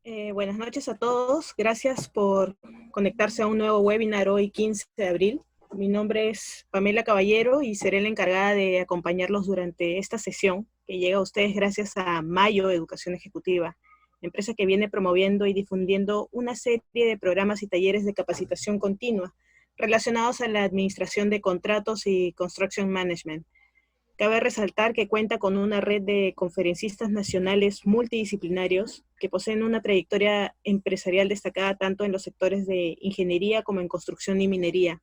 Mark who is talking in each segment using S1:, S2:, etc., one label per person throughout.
S1: Buenas noches a todos. Gracias por conectarse a un nuevo webinar hoy 15 de abril. Mi nombre es Pamela Caballero y seré la encargada de acompañarlos durante esta sesión que llega a ustedes gracias a Mayo Educación Ejecutiva, empresa que viene promoviendo y difundiendo una serie de programas y talleres de capacitación continua relacionados a la administración de contratos y construction management. Cabe resaltar que cuenta con una red de conferencistas nacionales multidisciplinarios que poseen una trayectoria empresarial destacada tanto en los sectores de ingeniería como en construcción y minería.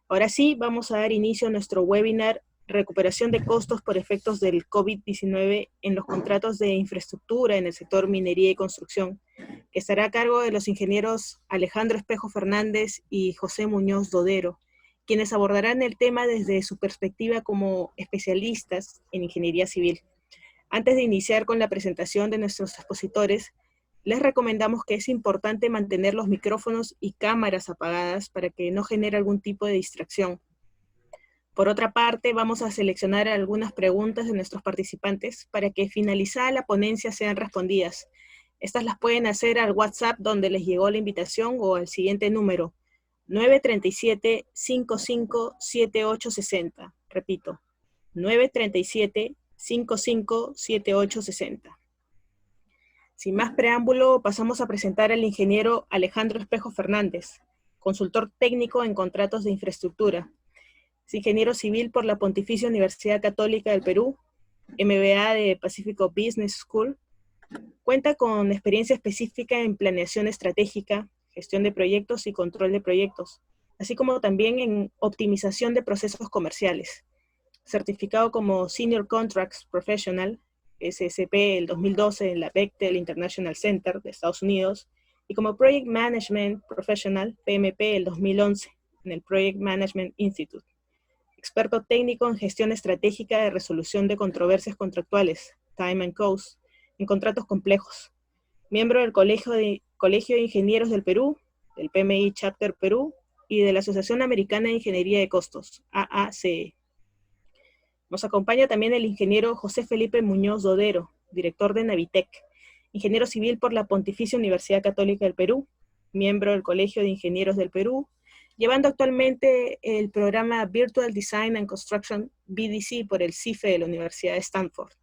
S1: Ahora sí, vamos a dar inicio a nuestro webinar Recuperación de costos por efectos del COVID-19 en los contratos de infraestructura en el sector minería y construcción, que estará a cargo de los ingenieros Alejandro Espejo Fernández y José Muñoz Dodero, quienes abordarán el tema desde su perspectiva como especialistas en ingeniería civil. Antes de iniciar con la presentación de nuestros expositores, les recomendamos que es importante mantener los micrófonos y cámaras apagadas para que no genere algún tipo de distracción. Por otra parte, vamos a seleccionar algunas preguntas de nuestros participantes para que finalizada la ponencia sean respondidas. Estas las pueden hacer al WhatsApp donde les llegó la invitación o al siguiente número, 937-557860. Repito, 937-557860. Sin más preámbulo, pasamos a presentar al ingeniero Alejandro Espejo Fernández, consultor técnico en contratos de infraestructura. Es ingeniero civil por la Pontificia Universidad Católica del Perú, MBA de Pacifico Business School. Cuenta con experiencia específica en planeación estratégica, gestión de proyectos y control de proyectos, así como también en optimización de procesos comerciales. Certificado como Senior Contracts Professional, SSP el 2012 en la Bechtel International Center de Estados Unidos, y como Project Management Professional, PMP el 2011 en el Project Management Institute. Experto técnico en gestión estratégica de resolución de controversias contractuales, Time and Cost, en contratos complejos. Miembro del Colegio de Ingenieros del Perú, del PMI Chapter Perú y de la Asociación Americana de Ingeniería de Costos, AACE. Nos acompaña también el ingeniero José Felipe Muñoz Dodero, director de Navitec, ingeniero civil por la Pontificia Universidad Católica del Perú, miembro del Colegio de Ingenieros del Perú, llevando actualmente el programa Virtual Design and Construction BDC por el CIFE de la Universidad de Stanford.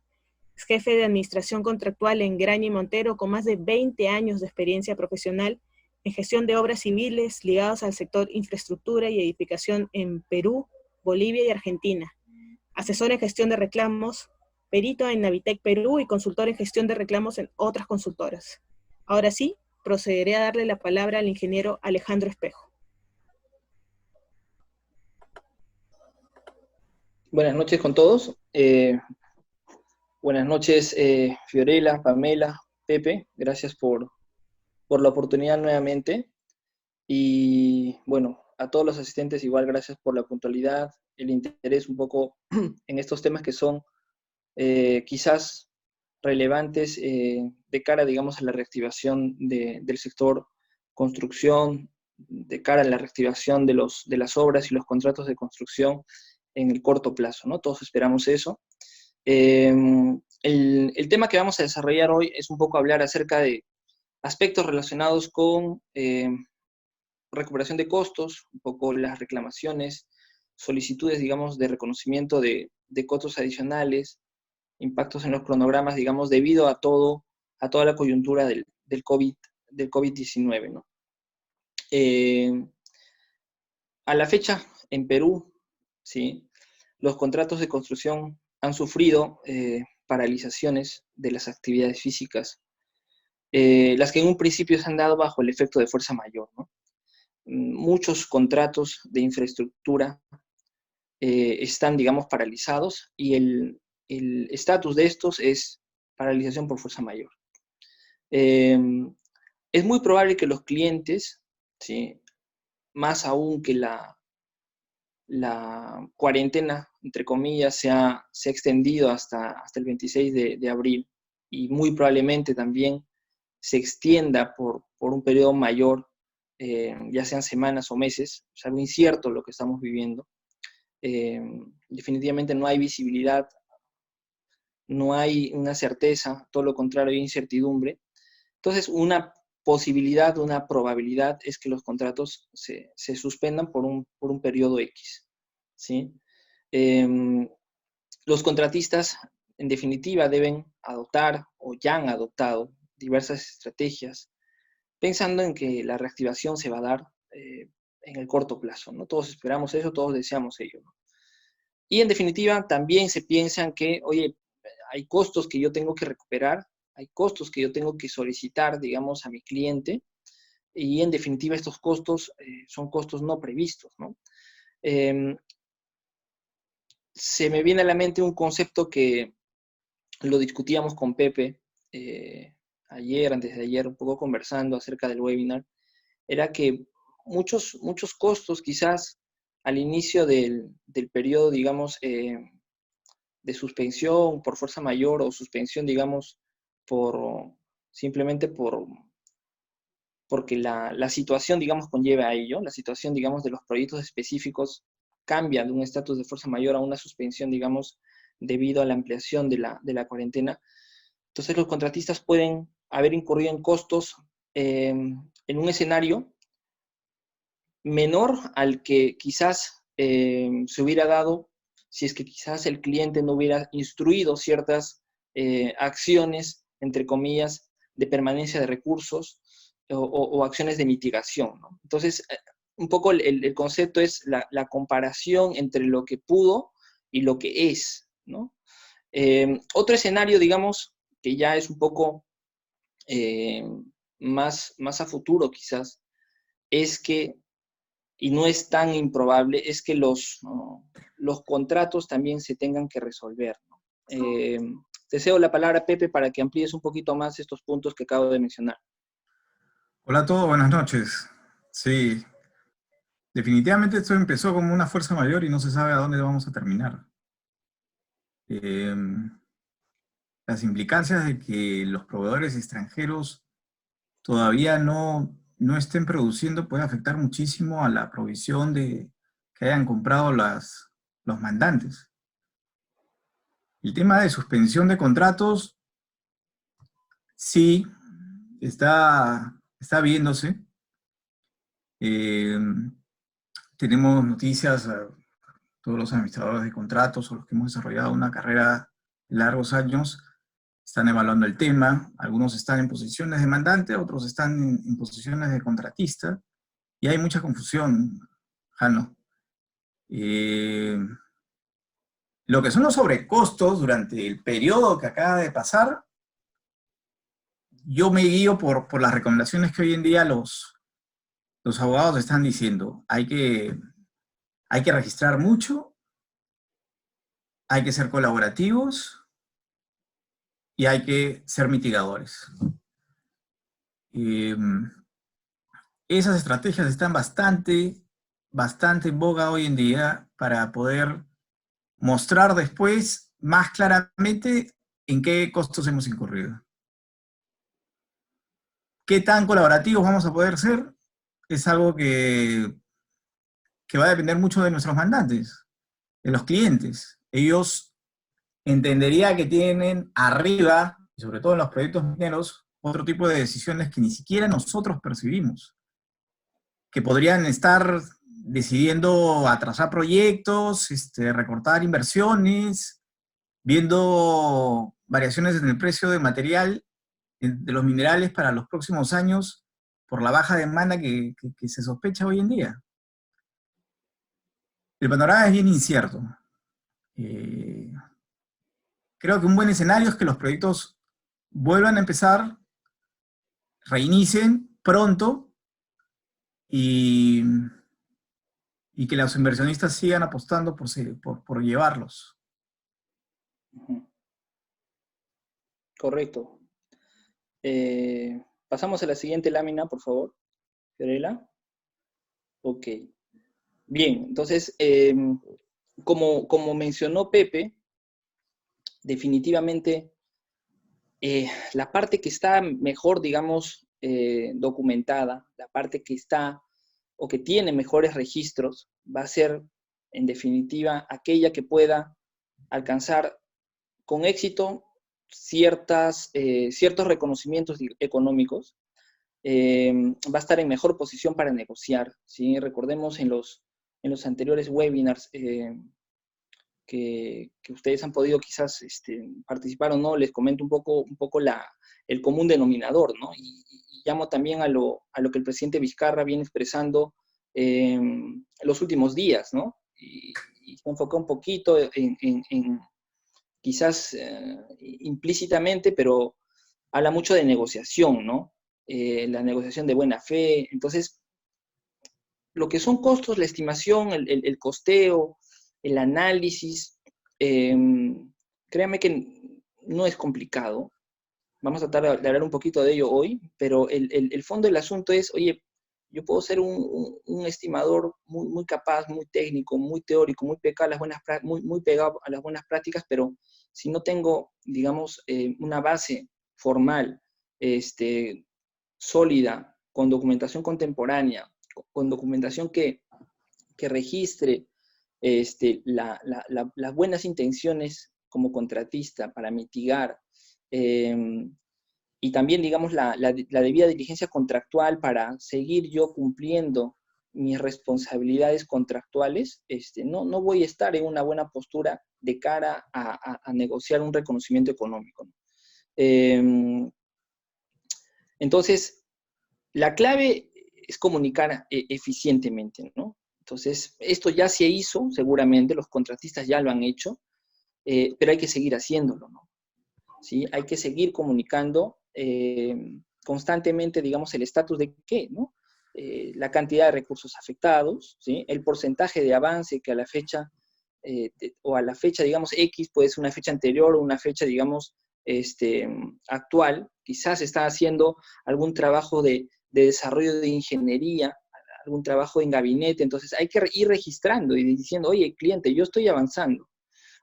S1: Es jefe de administración contractual en Graña y Montero con más de 20 años de experiencia profesional en gestión de obras civiles ligadas al sector infraestructura y edificación en Perú, Bolivia y Argentina. Asesor en gestión de reclamos, perito en Navitec Perú y consultor en gestión de reclamos en otras consultoras. Ahora sí, procederé a darle la palabra al ingeniero Alejandro Espejo.
S2: Buenas noches con todos. Buenas noches, Fiorella, Pamela, Pepe. Gracias por la oportunidad nuevamente. Y bueno, a todos los asistentes igual gracias por la puntualidad, el interés un poco en estos temas que son quizás relevantes de cara, digamos, a la reactivación del sector construcción, de cara a la reactivación de las obras y los contratos de construcción en el corto plazo, ¿no? Todos esperamos eso. El tema que vamos a desarrollar hoy es un poco hablar acerca de aspectos relacionados con recuperación de costos, un poco las reclamaciones, solicitudes, digamos, de reconocimiento de costos adicionales, impactos en los cronogramas, digamos, debido a toda la coyuntura del COVID-19, ¿no? A la fecha, en Perú, ¿sí?, los contratos de construcción han sufrido paralizaciones de las actividades físicas, las que en un principio se han dado bajo el efecto de fuerza mayor, ¿no? Muchos contratos de infraestructura están, digamos, paralizados y el estatus de estos es paralización por fuerza mayor. Es muy probable que los clientes, ¿sí?, más aún que la cuarentena, entre comillas, se ha extendido hasta el 26 de abril y muy probablemente también se extienda por un periodo mayor, ya sean semanas o meses. Es algo incierto lo que estamos viviendo. Definitivamente no hay visibilidad, no hay una certeza, todo lo contrario, hay incertidumbre. Entonces, una posibilidad, una probabilidad es que los contratos se suspendan por un periodo X, ¿sí? Los contratistas, en definitiva, deben adoptar o ya han adoptado diversas estrategias pensando en que la reactivación se va a dar en el corto plazo, ¿no? Todos esperamos eso, todos deseamos ello, ¿no? Y en definitiva, también se piensan que, oye, hay costos que yo tengo que recuperar, hay costos que yo tengo que solicitar, digamos, a mi cliente, y en definitiva estos costos son costos no previstos, ¿no? Eh, Se me viene a la mente un concepto que lo discutíamos con Pepe ayer, antes de ayer, un poco conversando acerca del webinar, era que muchos costos quizás al inicio del periodo, digamos, de suspensión por fuerza mayor o suspensión, digamos, por simplemente porque la situación, digamos, conlleva a ello, la situación, digamos, de los proyectos específicos cambia de un estatus de fuerza mayor a una suspensión, digamos, debido a la ampliación de la cuarentena. Entonces los contratistas pueden haber incurrido en costos en un escenario menor al que quizás se hubiera dado si es que quizás el cliente no hubiera instruido ciertas acciones, entre comillas, de permanencia de recursos o acciones de mitigación, ¿no? Entonces, un poco el concepto es la comparación entre lo que pudo y lo que es, ¿no? Otro escenario, digamos, que ya es un poco eh, más a futuro quizás, es que y no es tan improbable, es que los contratos también se tengan que resolver, ¿no? Te cedo la palabra, Pepe, para que amplíes un poquito más estos puntos que acabo de mencionar.
S3: Hola a todos, buenas noches. Sí, definitivamente esto empezó como una fuerza mayor y no se sabe a dónde vamos a terminar. Eh, las implicancias de que los proveedores extranjeros todavía no estén produciendo puede afectar muchísimo a la provisión que hayan comprado los mandantes. El tema de suspensión de contratos, sí, está viéndose. Eh, tenemos noticias, todos los administradores de contratos o los que hemos desarrollado una carrera de largos años están evaluando el tema. Algunos están en posiciones de mandante, otros están en posiciones de contratista, y hay mucha confusión, Jano. Lo que son los sobrecostos durante el periodo que acaba de pasar, yo me guío por las recomendaciones que hoy en día los abogados están diciendo. Hay que registrar mucho, hay que ser colaborativos y hay que ser mitigadores. Esas estrategias están bastante en boga hoy en día para poder mostrar después más claramente en qué costos hemos incurrido. ¿Qué tan colaborativos vamos a poder ser? Es algo que va a depender mucho de nuestros mandantes, de los clientes. Ellos entendería que tienen arriba, sobre todo en los proyectos mineros, otro tipo de decisiones que ni siquiera nosotros percibimos, que podrían estar decidiendo atrasar proyectos, recortar inversiones, viendo variaciones en el precio de material, de los minerales para los próximos años, por la baja demanda que se sospecha hoy en día. El panorama es bien incierto. Creo que un buen escenario es que los proyectos vuelvan a empezar, reinicien pronto y que los inversionistas sigan apostando por llevarlos.
S2: Correcto. Pasamos a la siguiente lámina, por favor, Fiorella. Ok. Bien, entonces, como mencionó Pepe, definitivamente la parte que está mejor, digamos, documentada, la parte que está o que tiene mejores registros, va a ser, en definitiva, aquella que pueda alcanzar con éxito ciertos reconocimientos económicos, va a estar en mejor posición para negociar, ¿sí? Recordemos en los anteriores webinars que ustedes han podido quizás participar o no, les comento un poco el común denominador, ¿no? Y llamo también a lo que el presidente Vizcarra viene expresando los últimos días, ¿no? Y se enfoca un poquito en quizás implícitamente, pero habla mucho de negociación, ¿no? La negociación de buena fe. Entonces, lo que son costos, la estimación, el costeo, el análisis, créanme que no es complicado. Vamos a tratar de hablar un poquito de ello hoy, pero el fondo del asunto es, oye, yo puedo ser un estimador muy capaz, muy técnico, muy teórico, muy pegado a las buenas prácticas, pero si no tengo, digamos, una base formal, sólida, con documentación contemporánea, con documentación que registre las buenas intenciones como contratista para mitigar, y también, digamos, la debida diligencia contractual para seguir yo cumpliendo mis responsabilidades contractuales, no voy a estar en una buena postura de cara a negociar un reconocimiento económico, ¿no? Entonces, la clave es comunicar eficientemente, ¿no? Entonces, esto ya se hizo, seguramente, los contratistas ya lo han hecho, pero hay que seguir haciéndolo, ¿no? ¿Sí? Hay que seguir comunicando constantemente, digamos, el estatus de qué, ¿no? La cantidad de recursos afectados, ¿sí? El porcentaje de avance que a la fecha, o a la fecha, digamos, X, puede ser una fecha anterior o una fecha, digamos, actual. Quizás está haciendo algún trabajo de desarrollo de ingeniería, algún trabajo en gabinete, entonces hay que ir registrando y diciendo, oye, cliente, yo estoy avanzando,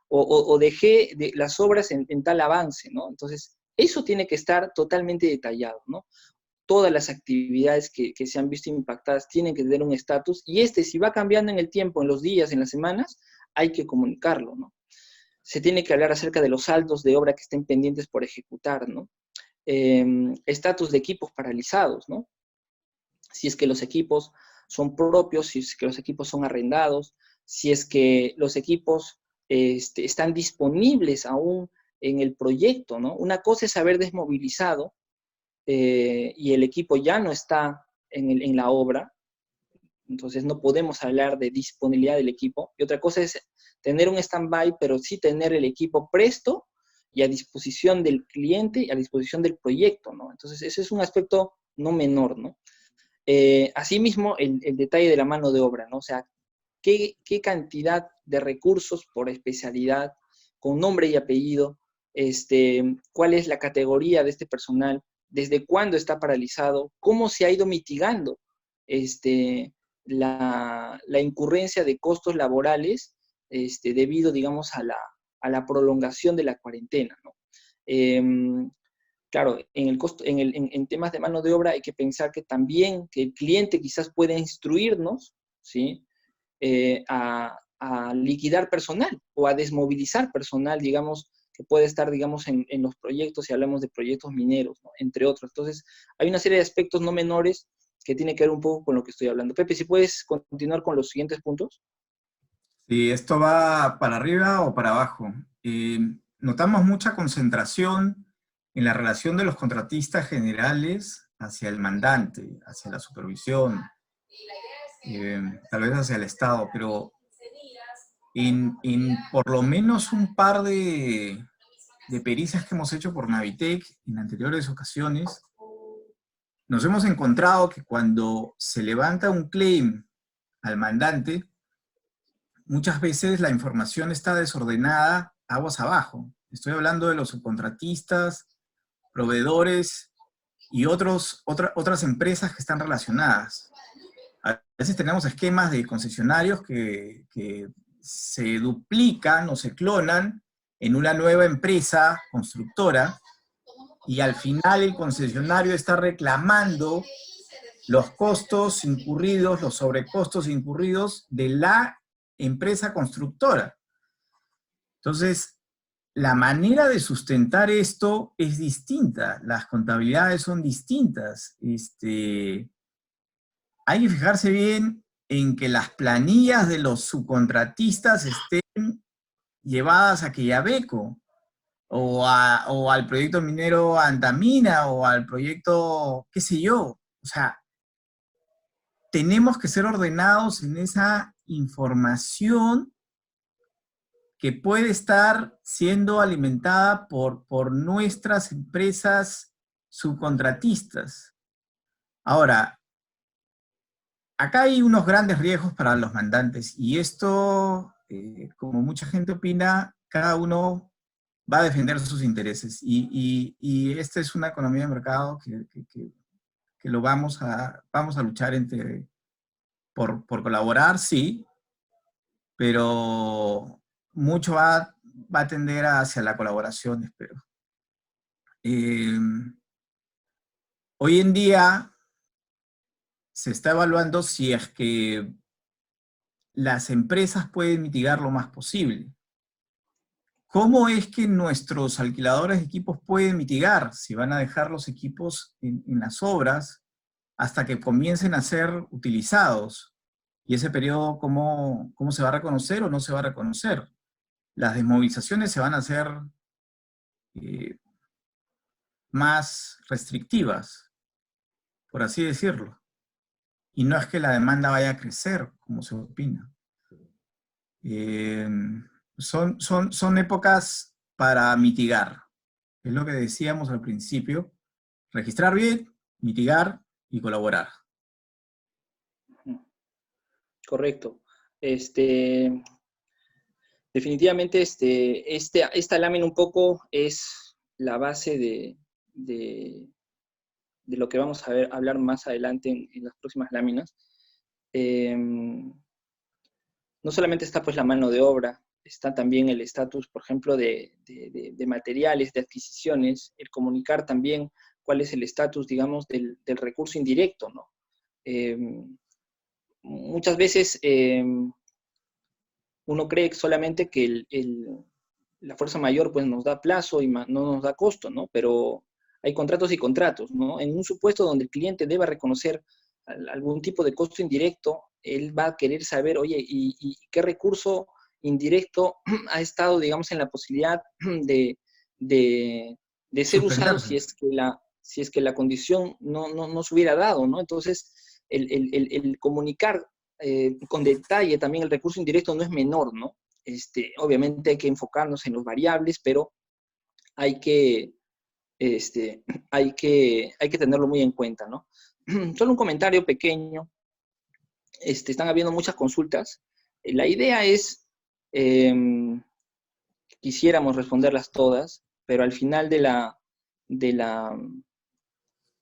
S2: o dejé las obras en tal avance, ¿no? Entonces, eso tiene que estar totalmente detallado, ¿no? Todas las actividades que se han visto impactadas tienen que tener un estatus, y si va cambiando en el tiempo, en los días, en las semanas, hay que comunicarlo, ¿no? Se tiene que hablar acerca de los saldos de obra que estén pendientes por ejecutar, ¿no? Estatus de equipos paralizados, ¿no? Si es que los equipos son propios, si es que los equipos son arrendados, si es que los equipos están disponibles aún en el proyecto, ¿no? Una cosa es haber desmovilizado y el equipo ya no está en la obra, entonces no podemos hablar de disponibilidad del equipo, y otra cosa es tener un stand-by, pero sí tener el equipo presto y a disposición del cliente y a disposición del proyecto, ¿no? Entonces ese es un aspecto no menor, ¿no? Asimismo, el detalle de la mano de obra, ¿no? O sea, ¿qué cantidad de recursos por especialidad, con nombre y apellido, cuál es la categoría de este personal, desde cuándo está paralizado, cómo se ha ido mitigando la incurrencia de costos laborales debido, digamos, a la prolongación de la cuarentena, ¿no? Claro, en temas de mano de obra hay que pensar que también que el cliente quizás puede instruirnos, ¿sí? A liquidar personal o a desmovilizar personal, digamos, que puede estar, digamos, en los proyectos, si hablamos de proyectos mineros, ¿no? Entre otros. Entonces, hay una serie de aspectos no menores que tiene que ver un poco con lo que estoy hablando. Pepe, si puedes continuar con los siguientes puntos.
S3: Sí, esto va para arriba o para abajo. Notamos mucha concentración en la relación de los contratistas generales hacia el mandante, hacia la supervisión, tal vez hacia el Estado, pero en por lo menos un par de pericias que hemos hecho por Navitec en anteriores ocasiones, nos hemos encontrado que cuando se levanta un claim al mandante, muchas veces la información está desordenada aguas abajo. Estoy hablando de los subcontratistas, proveedores y otras empresas que están relacionadas. A veces tenemos esquemas de concesionarios que se duplican o se clonan en una nueva empresa constructora, y al final el concesionario está reclamando los costos incurridos, los sobrecostos incurridos de la empresa constructora. Entonces, la manera de sustentar esto es distinta, las contabilidades son distintas. Hay que fijarse bien en que las planillas de los subcontratistas estén llevadas a Quellaveco, o al proyecto minero Antamina, o al proyecto, qué sé yo. O sea, tenemos que ser ordenados en esa información que puede estar siendo alimentada por nuestras empresas subcontratistas. Ahora, acá hay unos grandes riesgos para los mandantes, y esto, como mucha gente opina, cada uno va a defender sus intereses, y esta es una economía de mercado que lo vamos a luchar por colaborar, sí, pero mucho va a tender hacia la colaboración, espero. Hoy en día se está evaluando si es que las empresas pueden mitigar lo más posible. ¿Cómo es que nuestros alquiladores de equipos pueden mitigar si van a dejar los equipos en las obras hasta que comiencen a ser utilizados? Y ese periodo, ¿cómo se va a reconocer o no se va a reconocer? Las desmovilizaciones se van a hacer más restrictivas, por así decirlo. Y no es que la demanda vaya a crecer, como se opina. Son épocas para mitigar. Es lo que decíamos al principio. Registrar bien, mitigar y colaborar.
S2: Correcto. Definitivamente esta lámina un poco es la base de lo que vamos a hablar más adelante en las próximas láminas. No solamente está pues la mano de obra, está también el estatus, por ejemplo, de materiales, de adquisiciones, el comunicar también cuál es el estatus, digamos, del recurso indirecto, ¿no? Muchas veces uno cree solamente que la fuerza mayor pues nos da plazo y no nos da costo, ¿no? Pero hay contratos y contratos, ¿no? En un supuesto donde el cliente deba reconocer algún tipo de costo indirecto, él va a querer saber, oye, ¿y qué recurso indirecto ha estado, digamos, en la posibilidad de ser usado si es que la condición no se hubiera dado, ¿no? Entonces, el comunicar con detalle también el recurso indirecto no es menor, ¿no? Obviamente hay que enfocarnos en los variables, pero hay que tenerlo muy en cuenta, ¿no? Solo un comentario pequeño. Están habiendo muchas consultas. La idea es, quisiéramos responderlas todas, pero al final de la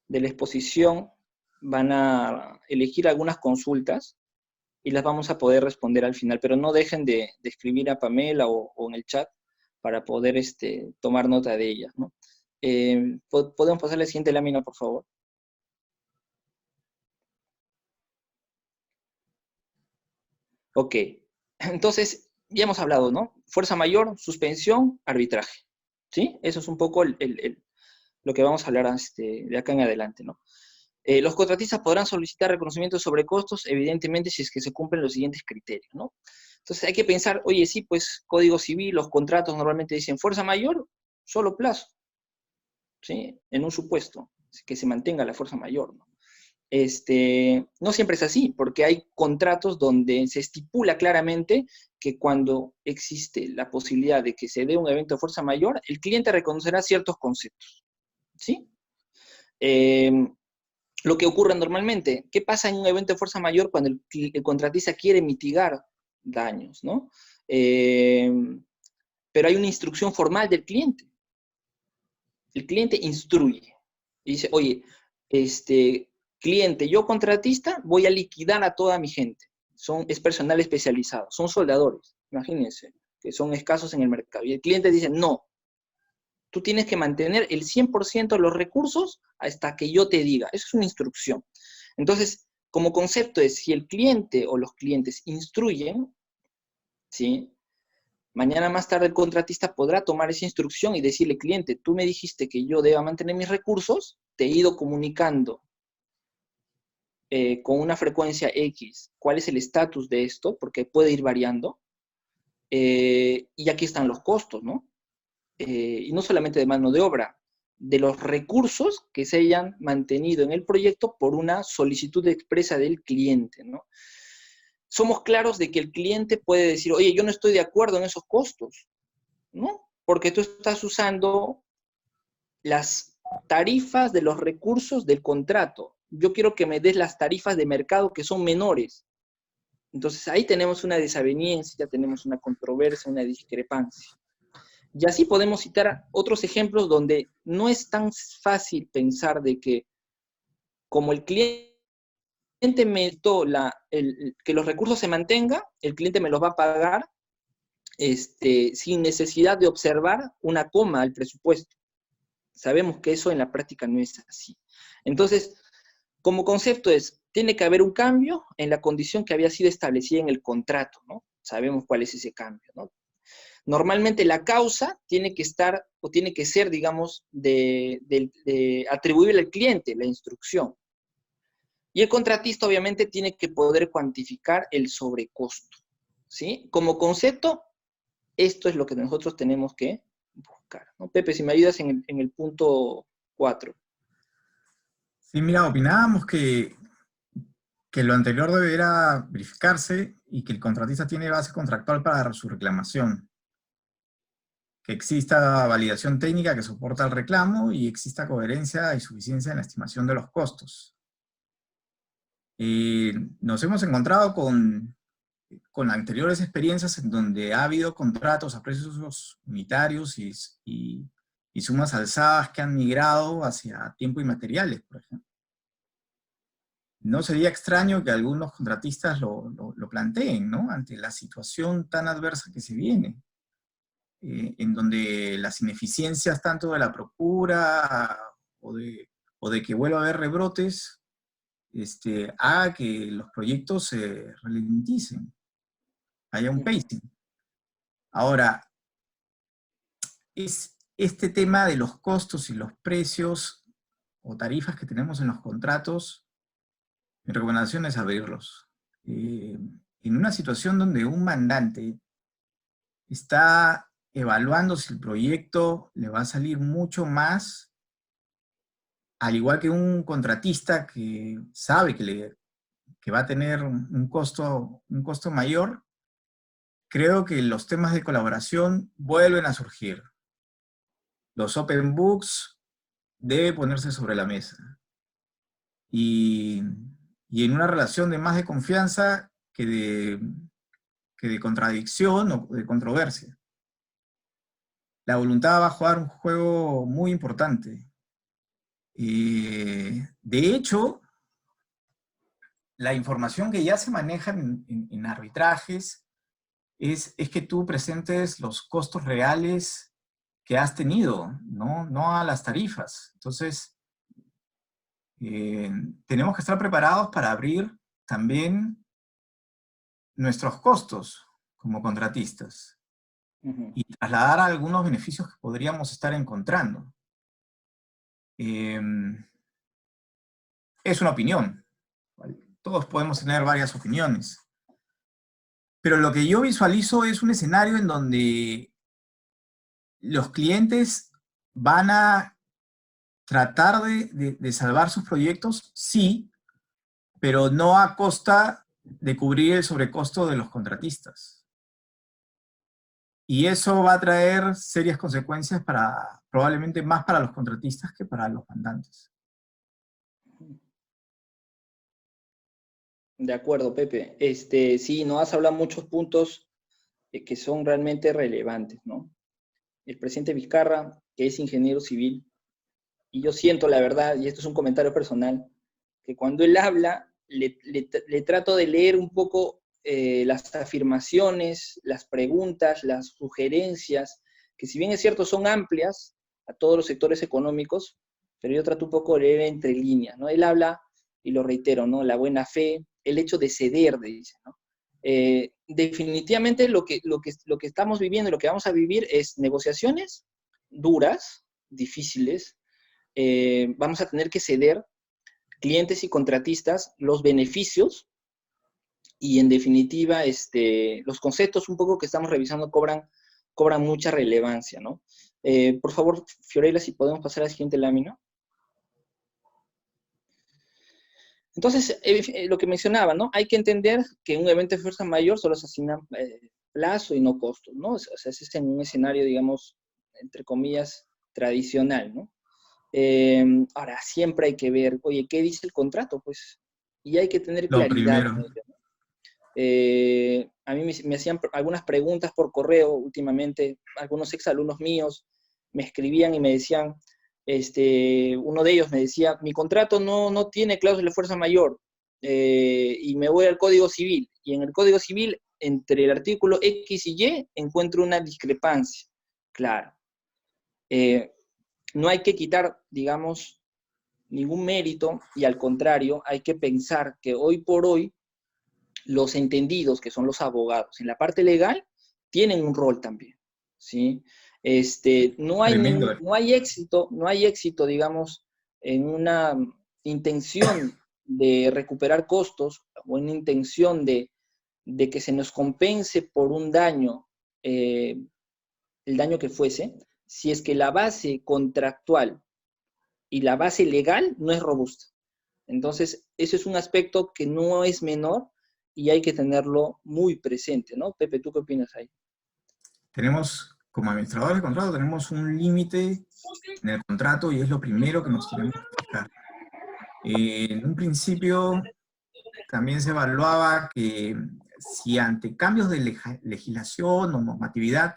S2: exposición van a elegir algunas consultas y las vamos a poder responder al final, pero no dejen de escribir a Pamela o en el chat para poder tomar nota de ellas, ¿no? ¿Podemos pasar a la siguiente lámina, por favor? Ok, entonces ya hemos hablado, ¿no? Fuerza mayor, suspensión, arbitraje, ¿sí? Eso es un poco lo que vamos a hablar de acá en adelante, ¿no? Los contratistas podrán solicitar reconocimiento sobre costos, evidentemente, si es que se cumplen los siguientes criterios, ¿no? Entonces hay que pensar, oye, sí, pues Código Civil, los contratos normalmente dicen fuerza mayor, solo plazo, ¿sí? En un supuesto, que se mantenga la fuerza mayor, ¿no? No siempre es así, porque hay contratos donde se estipula claramente que cuando existe la posibilidad de que se dé un evento de fuerza mayor, el cliente reconocerá ciertos conceptos, ¿sí? Lo que ocurre normalmente, ¿qué pasa en un evento de fuerza mayor cuando el contratista quiere mitigar daños, ¿no? Pero hay una instrucción formal del cliente. El cliente instruye y dice, oye, cliente, yo contratista voy a liquidar a toda mi gente. Es personal especializado, son soldadores, imagínense, que son escasos en el mercado. Y el cliente dice, no, tú tienes que mantener el 100% de los recursos hasta que yo te diga. Eso es una instrucción. Entonces, como concepto es, si el cliente o los clientes instruyen, ¿sí? Mañana más tarde el contratista podrá tomar esa instrucción y decirle, cliente, tú me dijiste que yo deba mantener mis recursos, te he ido comunicando con una frecuencia X cuál es el estatus de esto, porque puede ir variando, y aquí están los costos, ¿no? Y no solamente de mano de obra, de los recursos que se hayan mantenido en el proyecto por una solicitud expresa del cliente, ¿no? Somos claros de que el cliente puede decir, oye, yo no estoy de acuerdo en esos costos, ¿no? Porque tú estás usando las tarifas de los recursos del contrato. Yo quiero que me des las tarifas de mercado que son menores. Entonces ahí tenemos una desaveniencia, tenemos una controversia, una discrepancia. Y así podemos citar otros ejemplos donde no es tan fácil pensar de que como el cliente me que los recursos se mantengan, el cliente me los va a pagar sin necesidad de observar una coma al presupuesto. Sabemos que eso en la práctica no es así. Entonces, como concepto tiene que haber un cambio en la condición que había sido establecida en el contrato, ¿no? Sabemos cuál es ese cambio, ¿no? Normalmente la causa tiene que estar, o tiene que ser, digamos, atribuible al cliente, la instrucción. Y el contratista obviamente tiene que poder cuantificar el sobrecosto, ¿sí? Como concepto, esto es lo que nosotros tenemos que buscar, ¿no? Pepe, si me ayudas en el punto 4.
S3: Sí, mira, opinábamos que lo anterior deberá verificarse y que el contratista tiene base contractual para su reclamación, que exista validación técnica que soporta el reclamo y exista coherencia y suficiencia en la estimación de los costos. Nos hemos encontrado con anteriores experiencias en donde ha habido contratos a precios unitarios y sumas alzadas que han migrado hacia tiempo y materiales, por ejemplo. No sería extraño que algunos contratistas lo planteen, ¿no? Ante la situación tan adversa que se viene, en donde las ineficiencias tanto de la procura o de que vuelva a haber rebrotes, haga que los proyectos se ralenticen, haya un pacing. Ahora, es este tema de los costos y los precios o tarifas que tenemos en los contratos. Mi recomendación es abrirlos. En una situación donde un mandante está evaluando si el proyecto le va a salir mucho más, al igual que un contratista que sabe que va a tener un costo mayor, creo que los temas de colaboración vuelven a surgir. Los open books deben ponerse sobre la mesa. Y en una relación de más de confianza que de contradicción o de controversia. La voluntad va a jugar un juego muy importante. De hecho, la información que ya se maneja en arbitrajes es que tú presentes los costos reales que has tenido, no a las tarifas. Entonces, tenemos que estar preparados para abrir también nuestros costos como contratistas y trasladar algunos beneficios que podríamos estar encontrando. Es una opinión. Todos podemos tener varias opiniones. Pero lo que yo visualizo es un escenario en donde los clientes van a tratar de salvar sus proyectos, sí, pero no a costa de cubrir el sobrecosto de los contratistas. Y eso va a traer serias consecuencias probablemente más para los contratistas que para los mandantes.
S2: De acuerdo, Pepe. Sí, nos has hablado muchos puntos que son realmente relevantes, ¿no? El presidente Vizcarra, que es ingeniero civil, y yo siento la verdad, y esto es un comentario personal, que cuando él habla, le trato de leer un poco las afirmaciones, las preguntas, las sugerencias, que si bien es cierto son amplias a todos los sectores económicos, pero yo trato un poco de leer entre líneas, ¿no? Él habla, y lo reitero, ¿no? La buena fe, el hecho de ceder, dice, ¿no? Definitivamente lo que estamos viviendo y lo que vamos a vivir es negociaciones duras, difíciles. Vamos a tener que ceder, clientes y contratistas, los beneficios y en definitiva los conceptos un poco que estamos revisando cobran mucha relevancia, ¿no? Por favor, Fiorella, si podemos pasar a la siguiente lámina. Entonces, lo que mencionaba, ¿no? Hay que entender que en un evento de fuerza mayor solo se asigna plazo y no costos, ¿no? O sea, es en un escenario, digamos, entre comillas, tradicional, ¿no? Ahora, siempre hay que ver, oye, ¿qué dice el contrato? Pues, y hay que tener
S3: Lo
S2: claridad en
S3: primero.
S2: ello, ¿no? A mí me hacían algunas preguntas por correo últimamente, algunos exalumnos míos me escribían y me decían, uno de ellos me decía, mi contrato no tiene cláusula de fuerza mayor, y me voy al Código Civil, y en el Código Civil, entre el artículo X y Y, encuentro una discrepancia. Claro. No hay que quitar, digamos, ningún mérito, y al contrario, hay que pensar que hoy por hoy, los entendidos, que son los abogados, en la parte legal, tienen un rol también, ¿sí?
S3: Tremendo.
S2: No hay éxito, digamos, en una intención de recuperar costos o en una intención de que se nos compense por un daño, el daño que fuese, si es que la base contractual y la base legal no es robusta. Entonces, eso es un aspecto que no es menor y hay que tenerlo muy presente, ¿no? Pepe, ¿tú qué opinas ahí?
S3: Tenemos, como administradores de contrato, tenemos un límite en el contrato y es lo primero que nos tenemos que fijar. En un principio también se evaluaba que si ante cambios de legislación o normatividad,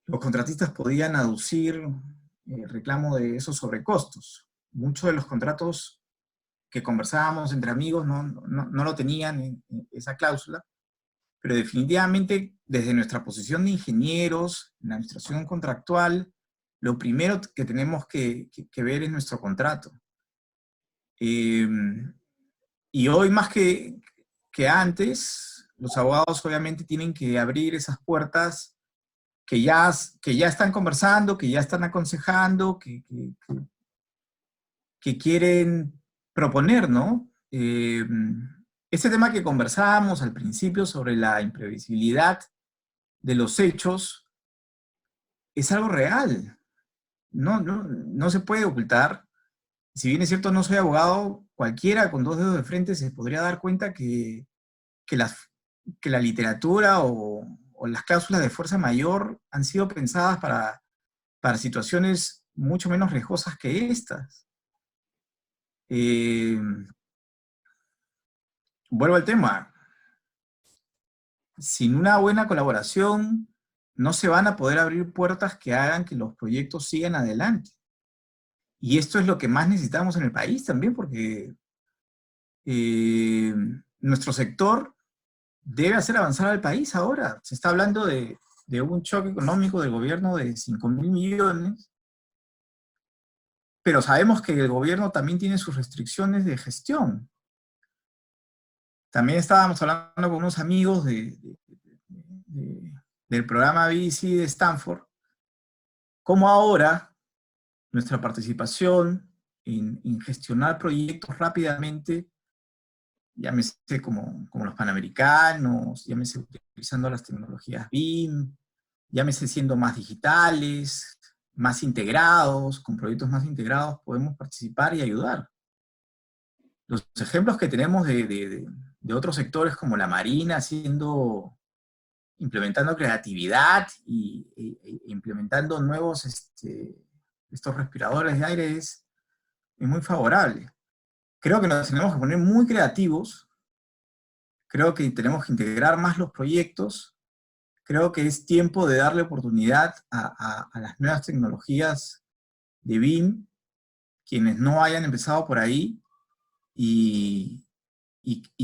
S3: los contratistas podían aducir reclamo de esos sobrecostos. Muchos de los contratos que conversábamos entre amigos no lo tenían esa cláusula, pero definitivamente desde nuestra posición de ingenieros, en la administración contractual, lo primero que tenemos que ver es nuestro contrato. Eh, y hoy más que antes, los abogados obviamente tienen que abrir esas puertas que ya están conversando, que ya están aconsejando, que quieren proponer, ¿no? Ese tema que conversábamos al principio sobre la imprevisibilidad de los hechos es algo real. No se puede ocultar. Si bien es cierto, no soy abogado, cualquiera con dos dedos de frente se podría dar cuenta que, las- que la literatura o las cláusulas de fuerza mayor han sido pensadas para situaciones mucho menos riesgosas que estas. Eh, Vuelvo al tema. Sin una buena colaboración, no se van a poder abrir puertas que hagan que los proyectos sigan adelante. Y esto es lo que más necesitamos en el país también, porque eh, nuestro sector debe hacer avanzar al país ahora. Se está hablando de un choque económico del gobierno de 5.000 millones, pero sabemos que el gobierno también tiene sus restricciones de gestión. También estábamos hablando con unos amigos del programa BC de Stanford, cómo ahora nuestra participación en gestionar proyectos rápidamente, llámese como los panamericanos, llámese utilizando las tecnologías BIM, llámese siendo más digitales, más integrados, con proyectos más integrados, podemos participar y ayudar. Los ejemplos que tenemos de otros sectores como la marina implementando creatividad e implementando nuevos estos respiradores de aire es muy favorable. Creo que nos tenemos que poner muy creativos, creo que tenemos que integrar más los proyectos, creo que es tiempo de darle oportunidad a las nuevas tecnologías de BIM, quienes no hayan empezado por ahí, y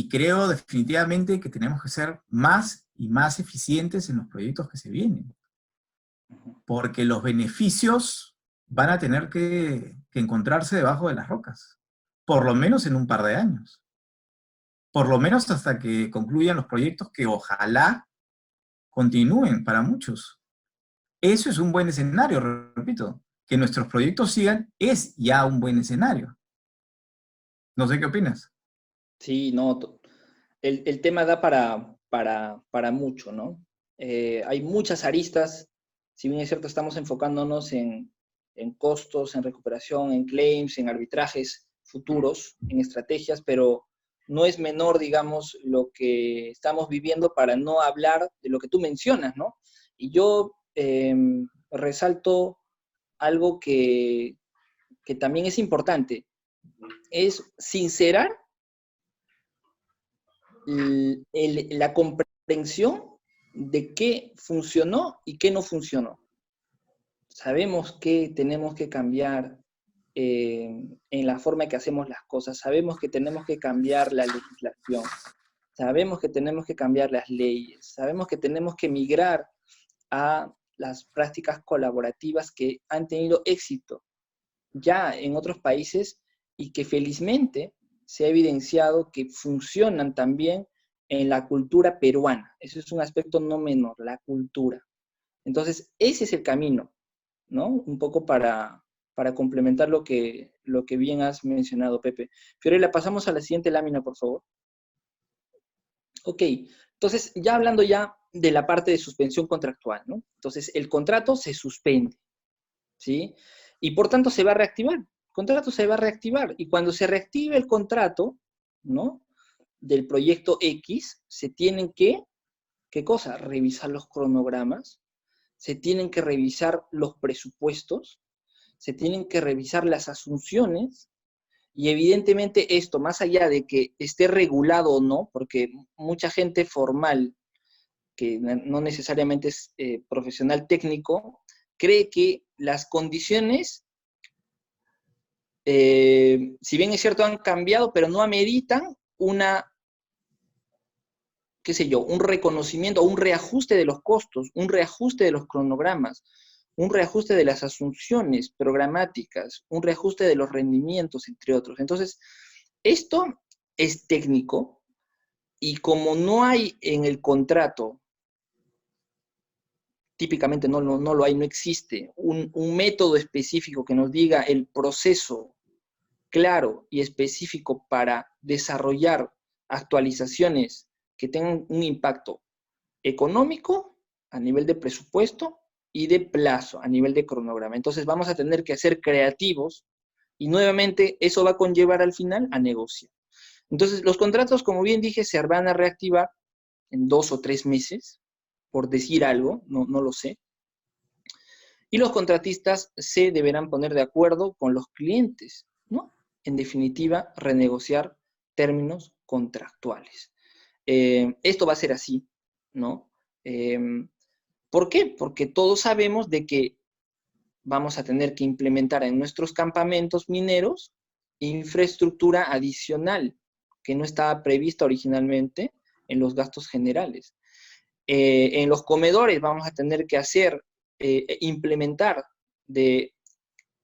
S3: creo definitivamente que tenemos que ser más y más eficientes en los proyectos que se vienen, porque los beneficios van a tener que encontrarse debajo de las rocas, por lo menos en un par de años. por lo menos hasta que concluyan los proyectos que ojalá continúen para muchos. Eso es un buen escenario, repito. Que nuestros proyectos sigan es ya un buen escenario. No sé qué opinas.
S2: Sí, no, el tema da para mucho, ¿no? Hay muchas aristas, si bien es cierto, estamos enfocándonos en costos, en recuperación, en claims, en arbitrajes futuros, en estrategias, pero no es menor, digamos, lo que estamos viviendo para no hablar de lo que tú mencionas, ¿no? Y yo resalto algo que también es importante, es sincerar la comprensión de qué funcionó y qué no funcionó. Sabemos que tenemos que cambiar en la forma en que hacemos las cosas, sabemos que tenemos que cambiar la legislación, sabemos que tenemos que cambiar las leyes, sabemos que tenemos que migrar a las prácticas colaborativas que han tenido éxito ya en otros países y que felizmente se ha evidenciado que funcionan también en la cultura peruana. Eso es un aspecto no menor, la cultura. Entonces, ese es el camino, ¿no? Un poco para complementar lo que bien has mencionado, Pepe. Fiorella, pasamos a la siguiente lámina, por favor. Ok, entonces, ya hablando ya de la parte de suspensión contractual, ¿no? Entonces, el contrato se suspende, ¿sí? Y por tanto se va a reactivar. El contrato se va a reactivar. Y cuando se reactive el contrato, ¿no? Del proyecto X, se tienen que, ¿qué cosa? Revisar los cronogramas, se tienen que revisar los presupuestos, se tienen que revisar las asunciones, y evidentemente esto, más allá de que esté regulado o no, porque mucha gente formal, que no necesariamente es profesional técnico, cree que las condiciones, si bien es cierto, han cambiado, pero no ameritan una, qué sé yo, un reconocimiento, un reajuste de los costos, un reajuste de los cronogramas, un reajuste de las asunciones programáticas, un reajuste de los rendimientos, entre otros. Entonces, esto es técnico y como no hay en el contrato, típicamente no lo hay, no existe un método específico que nos diga el proceso claro y específico para desarrollar actualizaciones que tengan un impacto económico a nivel de presupuesto y de plazo a nivel de cronograma. Entonces vamos a tener que ser creativos y nuevamente eso va a conllevar al final a negociar. Entonces los contratos, como bien dije, se van a reactivar en 2 o 3 meses, por decir algo, no lo sé. Y los contratistas se deberán poner de acuerdo con los clientes, ¿no? En definitiva, renegociar términos contractuales. Esto va a ser así, ¿no? ¿Por qué? Porque todos sabemos de que vamos a tener que implementar en nuestros campamentos mineros infraestructura adicional que no estaba prevista originalmente en los gastos generales. En los comedores vamos a tener que implementar de,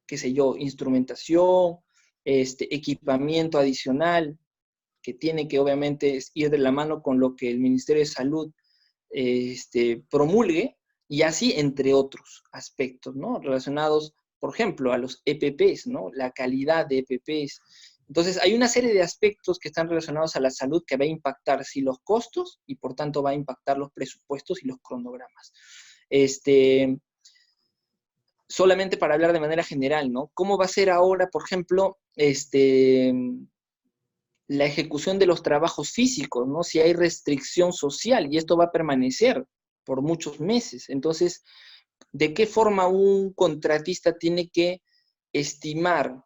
S2: qué sé yo, instrumentación, equipamiento adicional, que tiene que obviamente ir de la mano con lo que el Ministerio de Salud promulgue, y así entre otros aspectos, ¿no? Relacionados, por ejemplo, a los EPPs, ¿no? La calidad de EPPs. Entonces, hay una serie de aspectos que están relacionados a la salud que va a impactar, sí, los costos, y por tanto va a impactar los presupuestos y los cronogramas. Solamente para hablar de manera general, ¿no? ¿Cómo va a ser ahora, por ejemplo, la ejecución de los trabajos físicos, ¿no? Si hay restricción social, y esto va a permanecer por muchos meses. Entonces, ¿de qué forma un contratista tiene que estimar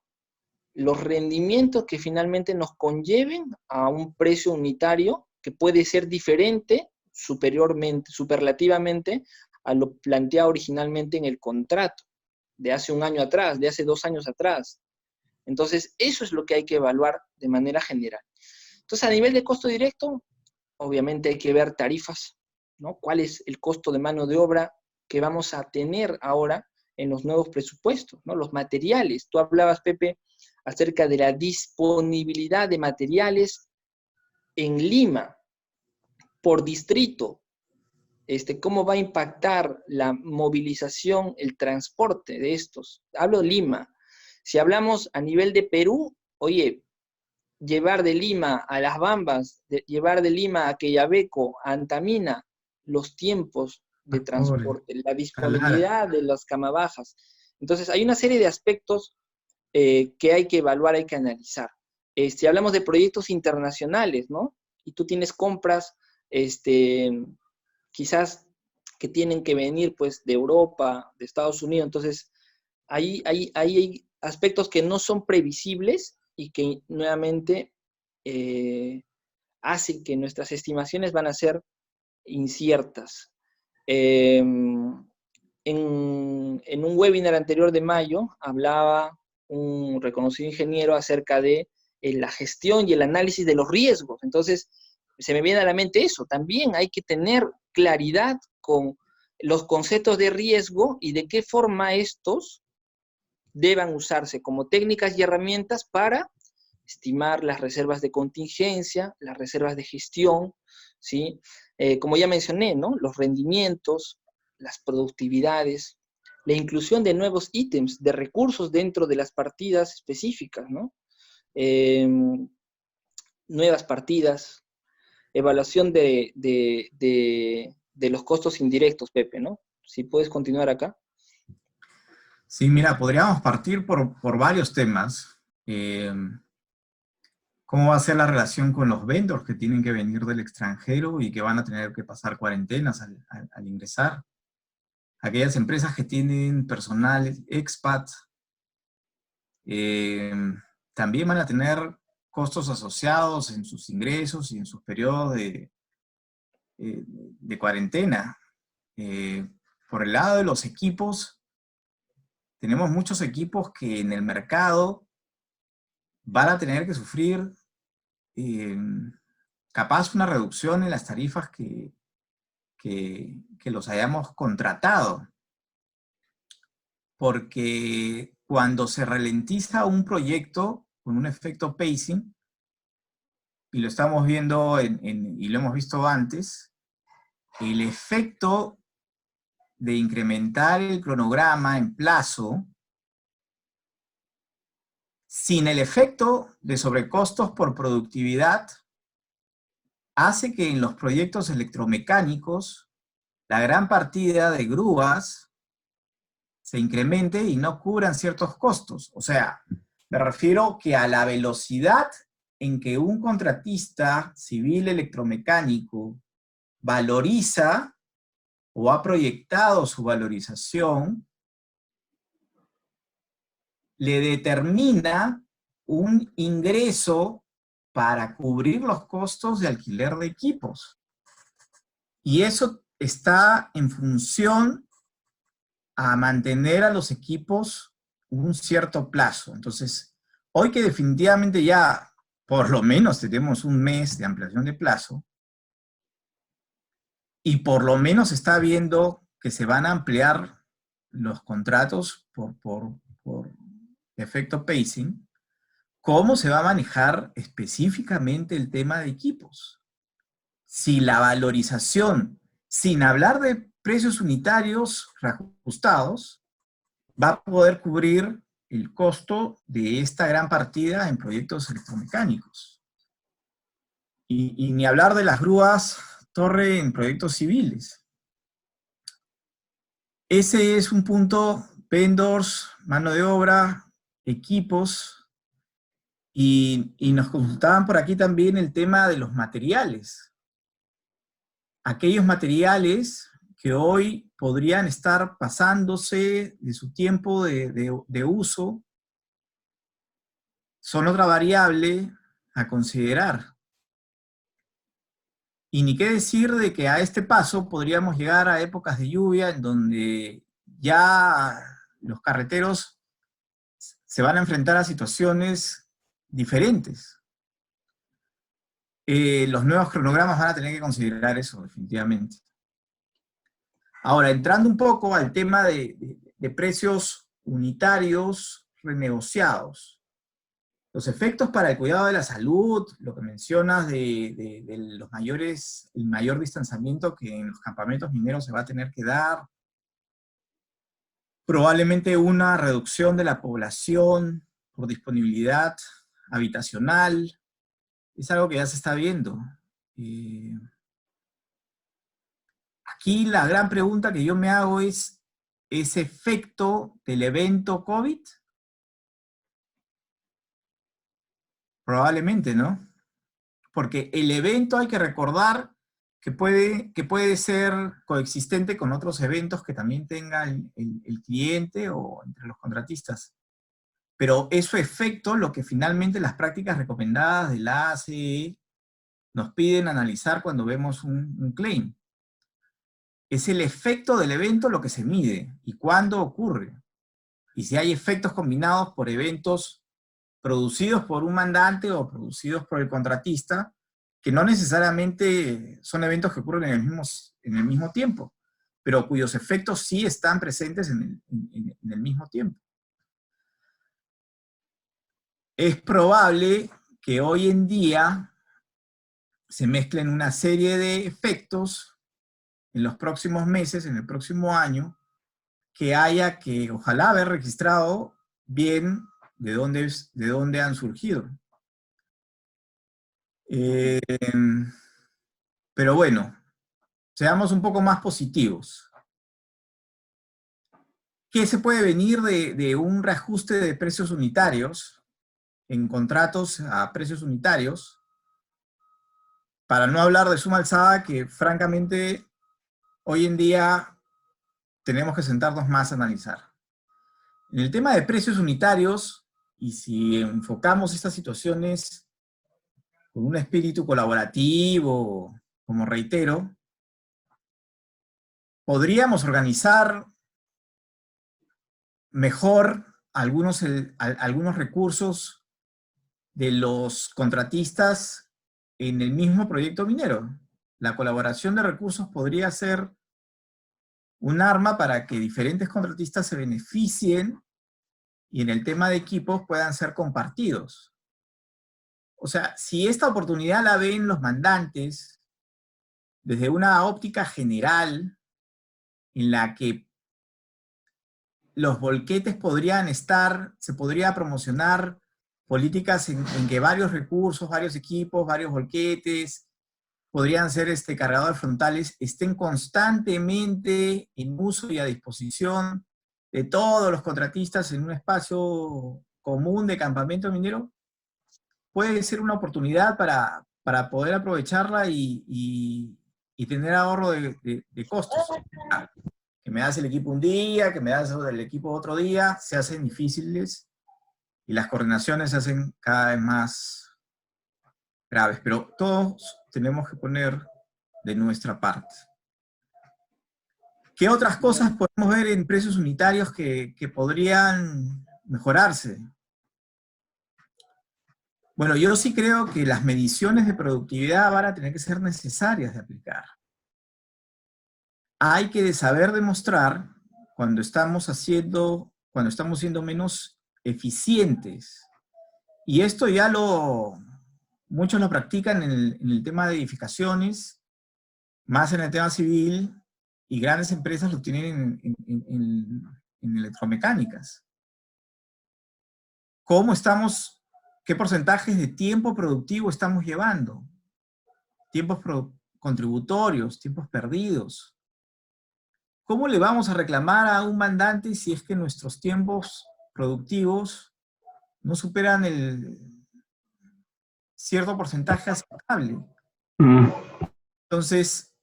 S2: los rendimientos que finalmente nos conlleven a un precio unitario que puede ser diferente, superlativamente, a lo planteado originalmente en el contrato, de hace un año atrás, de hace 2 años atrás? Entonces, eso es lo que hay que evaluar de manera general. Entonces, a nivel de costo directo, obviamente hay que ver tarifas, ¿no? ¿Cuál es el costo de mano de obra que vamos a tener ahora en los nuevos presupuestos, ¿no? Los materiales. Tú hablabas, Pepe, acerca de la disponibilidad de materiales en Lima, por distrito, cómo va a impactar la movilización, el transporte de estos. Hablo de Lima. Si hablamos a nivel de Perú, oye, llevar de Lima a Las Bambas, llevar de Lima a Quellaveco, a Antamina, los tiempos de
S3: Pobre,
S2: transporte, la
S3: calar.
S2: disponibilidad de las camabajas. Entonces, hay una serie de aspectos que hay que evaluar, hay que analizar. Hablamos de proyectos internacionales, ¿no? Y tú tienes compras, quizás que tienen que venir, pues, de Europa, de Estados Unidos. Entonces, ahí hay aspectos que no son previsibles y que nuevamente hacen que nuestras estimaciones van a ser inciertas. En un webinar anterior de mayo hablaba un reconocido ingeniero acerca de la gestión y el análisis de los riesgos. Entonces, se me viene a la mente eso. También hay que tener claridad con los conceptos de riesgo y de qué forma estos deban usarse como técnicas y herramientas para estimar las reservas de contingencia, las reservas de gestión, ¿sí? Como ya mencioné, ¿no? Los rendimientos, las productividades, la inclusión de nuevos ítems, de recursos dentro de las partidas específicas, ¿no? Nuevas partidas, evaluación de los costos indirectos, Pepe, ¿no? Si puedes continuar acá.
S3: Sí, mira, podríamos partir por varios temas. Eh, ¿Cómo va a ser la relación con los vendors que tienen que venir del extranjero y que van a tener que pasar cuarentenas al ingresar? Aquellas empresas que tienen personal expat eh, también van a tener costos asociados en sus ingresos y en sus periodos de cuarentena. Eh, por el lado de los equipos, tenemos muchos equipos que en el mercado van a tener que sufrir eh, capaz una reducción en las tarifas que los hayamos contratado. Porque cuando se ralentiza un proyecto con un efecto pacing, y lo estamos viendo y lo hemos visto antes, el efecto de incrementar el cronograma en plazo, sin el efecto de sobrecostos por productividad, hace que en los proyectos electromecánicos la gran partida de grúas se incremente y no cubran ciertos costos. O sea, me refiero que a la velocidad en que un contratista civil electromecánico valoriza o ha proyectado su valorización, le determina un ingreso para cubrir los costos de alquiler de equipos. Y eso está en función a mantener a los equipos un cierto plazo. Entonces, hoy que definitivamente ya por lo menos tenemos un mes de ampliación de plazo, y por lo menos está viendo que se van a ampliar los contratos por efecto pacing, ¿cómo se va a manejar específicamente el tema de equipos? Si la valorización, sin hablar de precios unitarios reajustados, va a poder cubrir el costo de esta gran partida en proyectos electromecánicos. Y ni hablar de las grúas torre en proyectos civiles. Ese es un punto, vendors, mano de obra, equipos, y nos consultaban por aquí también el tema de los materiales. Aquellos materiales que hoy podrían estar pasándose de su tiempo de uso son otra variable a considerar. Y ni qué decir de que a este paso podríamos llegar a épocas de lluvia en donde ya los carreteros se van a enfrentar a situaciones diferentes. Los nuevos cronogramas van a tener que considerar eso, definitivamente. Ahora, entrando un poco al tema de precios unitarios renegociados. Los efectos para el cuidado de la salud, lo que mencionas de el mayor distanciamiento que en los campamentos mineros se va a tener que dar, probablemente una reducción de la población por disponibilidad habitacional, es algo que ya se está viendo. Aquí la gran pregunta que yo me hago es, ¿ese efecto del evento COVID? Probablemente, ¿no? Porque el evento hay que recordar que puede ser coexistente con otros eventos que también tenga el cliente o entre los contratistas. Pero es su efecto lo que finalmente las prácticas recomendadas de la ACE nos piden analizar cuando vemos un claim. Es el efecto del evento lo que se mide y cuándo ocurre. Y si hay efectos combinados por eventos producidos por un mandante o producidos por el contratista, que no necesariamente son eventos que ocurren en el mismo tiempo, pero cuyos efectos sí están presentes en el mismo tiempo. Es probable que hoy en día se mezclen una serie de efectos en los próximos meses, en el próximo año, que haya que, ojalá, haber registrado bien de dónde han surgido. Pero bueno, seamos un poco más positivos. ¿Qué se puede venir de un reajuste de precios unitarios en contratos a precios unitarios? Para no hablar de suma alzada, que francamente hoy en día tenemos que sentarnos más a analizar. En el tema de precios unitarios, y si enfocamos estas situaciones con un espíritu colaborativo, como reitero, podríamos organizar mejor algunos recursos de los contratistas en el mismo proyecto minero. La colaboración de recursos podría ser un arma para que diferentes contratistas se beneficien y en el tema de equipos puedan ser compartidos. O sea, si esta oportunidad la ven los mandantes desde una óptica general en la que los volquetes podrían estar, se podría promocionar políticas en que varios recursos, varios equipos, varios volquetes, podrían ser cargadores frontales, estén constantemente en uso y a disposición de todos los contratistas en un espacio común de campamento minero, puede ser una oportunidad para poder aprovecharla y tener ahorro de costos. Que me das el equipo un día, que me das el equipo otro día, se hacen difíciles y las coordinaciones se hacen cada vez más graves, pero todos tenemos que poner de nuestra parte. ¿Qué otras cosas podemos ver en precios unitarios que podrían mejorarse? Bueno, yo sí creo que las mediciones de productividad van a tener que ser necesarias de aplicar. Hay que saber demostrar cuando estamos siendo menos eficientes. Y esto ya muchos lo practican en el tema de edificaciones, más en el tema civil, y grandes empresas lo tienen en electromecánicas. ¿Qué porcentajes de tiempo productivo estamos llevando? Tiempos contributorios, tiempos perdidos. ¿Cómo le vamos a reclamar a un mandante si es que nuestros tiempos productivos no superan el cierto porcentaje aceptable? Entonces,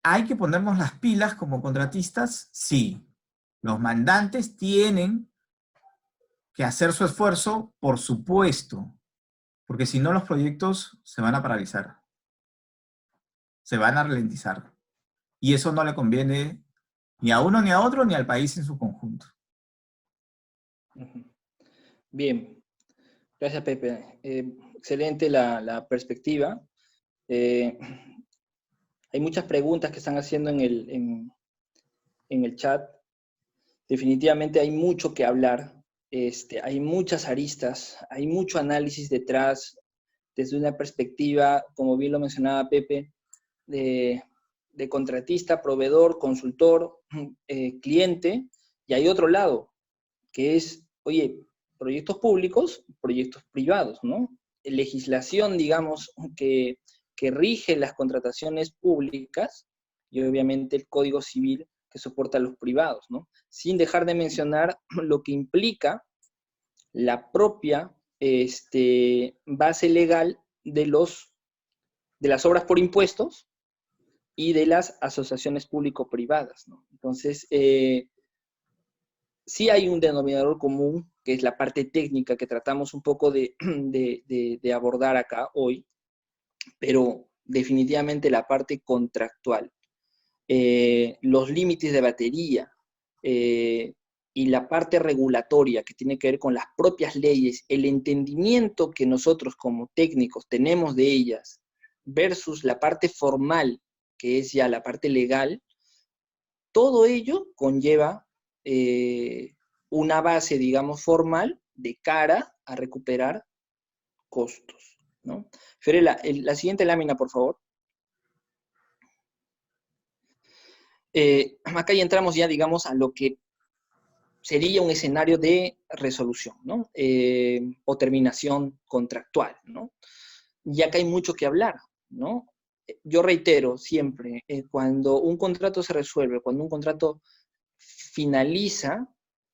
S3: ¿hay que ponernos las pilas como contratistas? Sí. Los mandantes tienen que hacer su esfuerzo, por supuesto, porque si no los proyectos se van a paralizar, se van a ralentizar. Y eso no le conviene ni a uno, ni a otro, ni al país en su conjunto.
S2: Bien, gracias Pepe. Excelente la perspectiva. Hay muchas preguntas que están haciendo en el chat. Definitivamente hay mucho que hablar. hay muchas aristas, hay mucho análisis detrás, desde una perspectiva, como bien lo mencionaba Pepe, de contratista, proveedor, consultor, cliente, y hay otro lado, que es, oye, proyectos públicos, proyectos privados, ¿no? Legislación, digamos, que rige las contrataciones públicas y obviamente el Código Civil que soporta a los privados, ¿no? Sin dejar de mencionar lo que implica la propia base legal de las obras por impuestos y de las asociaciones público-privadas, ¿no? Entonces, sí hay un denominador común, que es la parte técnica que tratamos un poco de abordar acá hoy, pero definitivamente la parte contractual, los límites de batería y la parte regulatoria que tiene que ver con las propias leyes, el entendimiento que nosotros como técnicos tenemos de ellas versus la parte formal, que es ya la parte legal, todo ello conlleva una base, digamos, formal de cara a recuperar costos, ¿no? Fiorella, la siguiente lámina, por favor. Acá ya entramos ya, digamos, a lo que sería un escenario de resolución, ¿no? O terminación contractual, ¿no? Y acá hay mucho que hablar, ¿no? Yo reitero siempre, cuando un contrato se resuelve, cuando un contrato finaliza,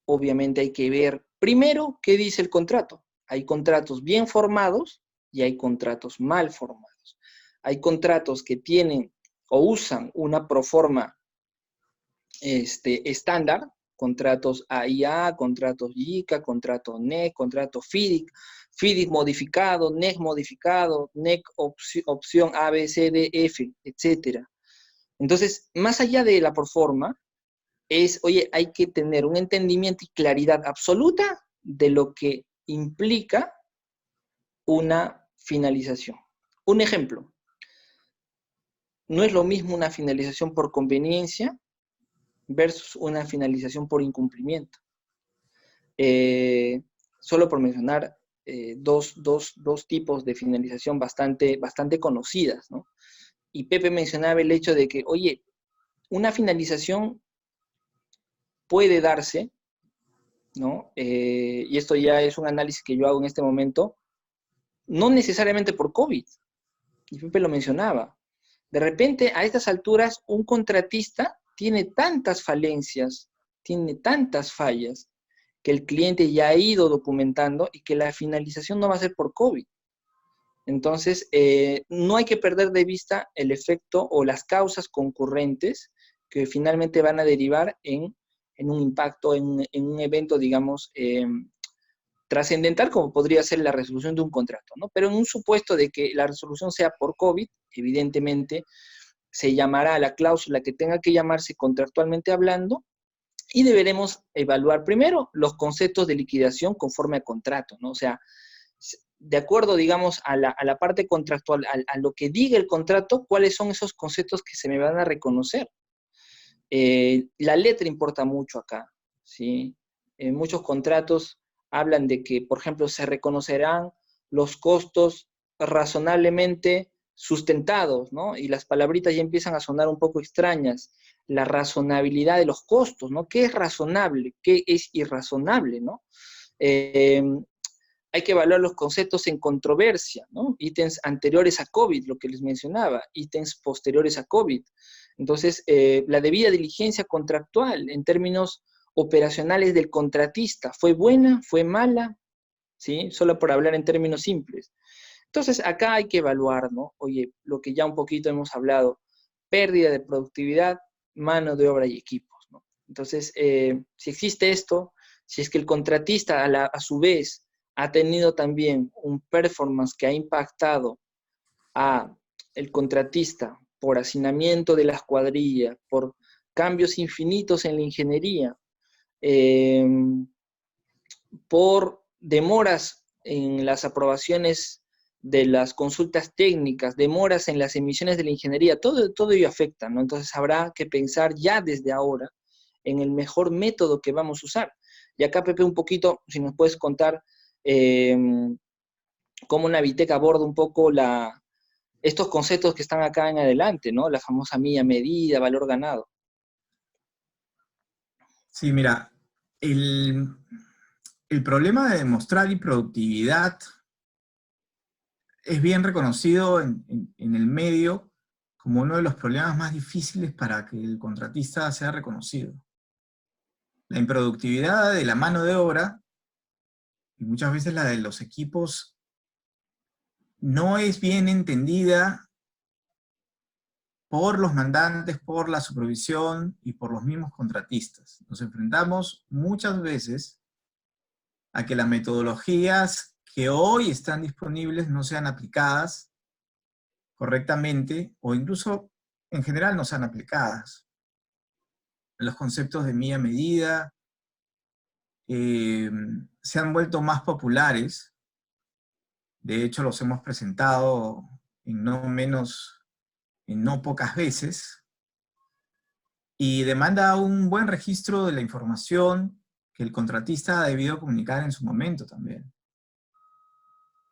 S2: obviamente hay que ver primero qué dice el contrato. Hay contratos bien formados y hay contratos mal formados. Hay contratos que tienen o usan una proforma estándar, contratos AIA, contratos ICA, contrato NEC, contrato FIDIC, FIDIC modificado, NEC modificado, NEC opción A, B, C, D, F, etc. Entonces, más allá de la proforma, oye, hay que tener un entendimiento y claridad absoluta de lo que implica una finalización. Un ejemplo, no es lo mismo una finalización por conveniencia versus una finalización por incumplimiento. Solo por mencionar dos tipos de finalización bastante conocidas, ¿no? Y Pepe mencionaba el hecho de que, oye, una finalización puede darse, ¿no? Y esto ya es un análisis que yo hago en este momento, no necesariamente por COVID, y Pepe lo mencionaba. De repente, a estas alturas, un contratista tiene tantas falencias, tiene tantas fallas, que el cliente ya ha ido documentando y que la finalización no va a ser por COVID. Entonces, no hay que perder de vista el efecto o las causas concurrentes que finalmente van a derivar en un impacto, en un evento, digamos, trascendental, como podría ser la resolución de un contrato, ¿no? Pero en un supuesto de que la resolución sea por COVID, evidentemente se llamará a la cláusula que tenga que llamarse contractualmente hablando, y deberemos evaluar primero los conceptos de liquidación conforme a contrato, ¿no? O sea, de acuerdo, digamos, a la parte contractual, a lo que diga el contrato, cuáles son esos conceptos que se me van a reconocer. La letra importa mucho acá, ¿sí? En muchos contratos hablan de que, por ejemplo, se reconocerán los costos razonablemente sustentados, ¿no? Y las palabritas ya empiezan a sonar un poco extrañas. La razonabilidad de los costos, ¿no? ¿Qué es razonable? ¿Qué es irrazonable, ¿no? Hay que evaluar los conceptos en controversia, ¿no? Ítems anteriores a COVID, lo que les mencionaba, ítems posteriores a COVID. Entonces, la debida diligencia contractual en términos operacionales del contratista, ¿fue buena? ¿Fue mala? ¿Sí? Solo por hablar en términos simples. Entonces, acá hay que evaluar, ¿no? Oye, lo que ya un poquito hemos hablado, pérdida de productividad, mano de obra y equipos, ¿no? Entonces, si existe esto, si es que el contratista a su vez ha tenido también un performance que ha impactado a el contratista por hacinamiento de las cuadrillas, por cambios infinitos en la ingeniería, por demoras en las aprobaciones de las consultas técnicas, demoras en las emisiones de la ingeniería, todo ello afecta, ¿no? Entonces habrá que pensar ya desde ahora en el mejor método que vamos a usar. Y acá, Pepe, un poquito, si nos puedes contar cómo Navitec aborda un poco estos conceptos que están acá en adelante, ¿no? La famosa milla medida, valor ganado.
S3: Sí, mira, el problema de demostrar improductividad es bien reconocido en el medio como uno de los problemas más difíciles para que el contratista sea reconocido. La improductividad de la mano de obra, y muchas veces la de los equipos, no es bien entendida por los mandantes, por la supervisión y por los mismos contratistas. Nos enfrentamos muchas veces a que las metodologías que hoy están disponibles no sean aplicadas correctamente, o incluso en general no sean aplicadas. Los conceptos de milla medida se han vuelto más populares. De hecho, los hemos presentado en no pocas veces, y demanda un buen registro de la información que el contratista ha debido comunicar en su momento también.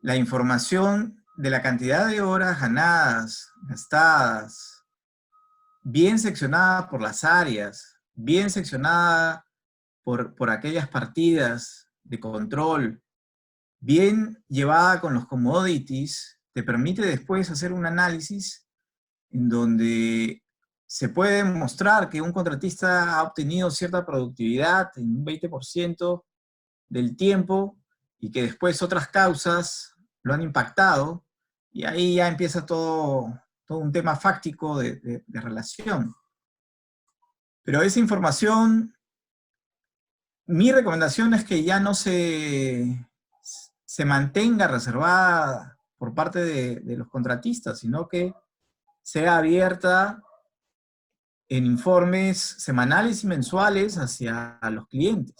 S3: La información de la cantidad de horas ganadas, gastadas, bien seccionada por las áreas, bien seccionada por aquellas partidas de control, bien llevada con los commodities, te permite después hacer un análisis en donde se puede demostrar que un contratista ha obtenido cierta productividad en un 20% del tiempo y que después otras causas lo han impactado, y ahí ya empieza todo un tema fáctico de relación. Pero esa información, mi recomendación es que ya no se mantenga reservada por parte de los contratistas, sino que sea abierta en informes semanales y mensuales hacia los clientes,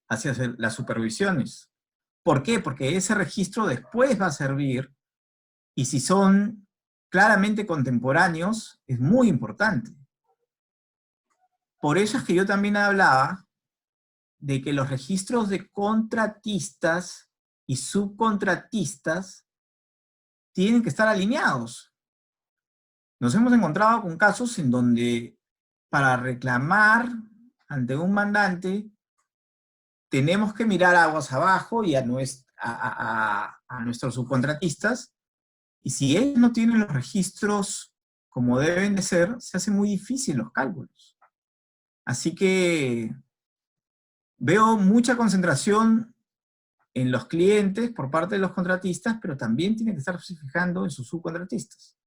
S3: hacia las supervisiones. ¿Por qué? Porque ese registro después va a servir, y si son claramente contemporáneos, es muy importante. Por eso es que yo también hablaba de que los registros de contratistas y subcontratistas tienen que estar alineados. Nos hemos encontrado con casos en donde para reclamar ante un mandante tenemos que mirar aguas abajo y a nuestros subcontratistas, y si ellos no tienen los registros como deben de ser, se hace muy difícil los cálculos. Así que veo mucha concentración en los clientes por parte de los contratistas, pero también tienen que estarse fijando en sus subcontratistas.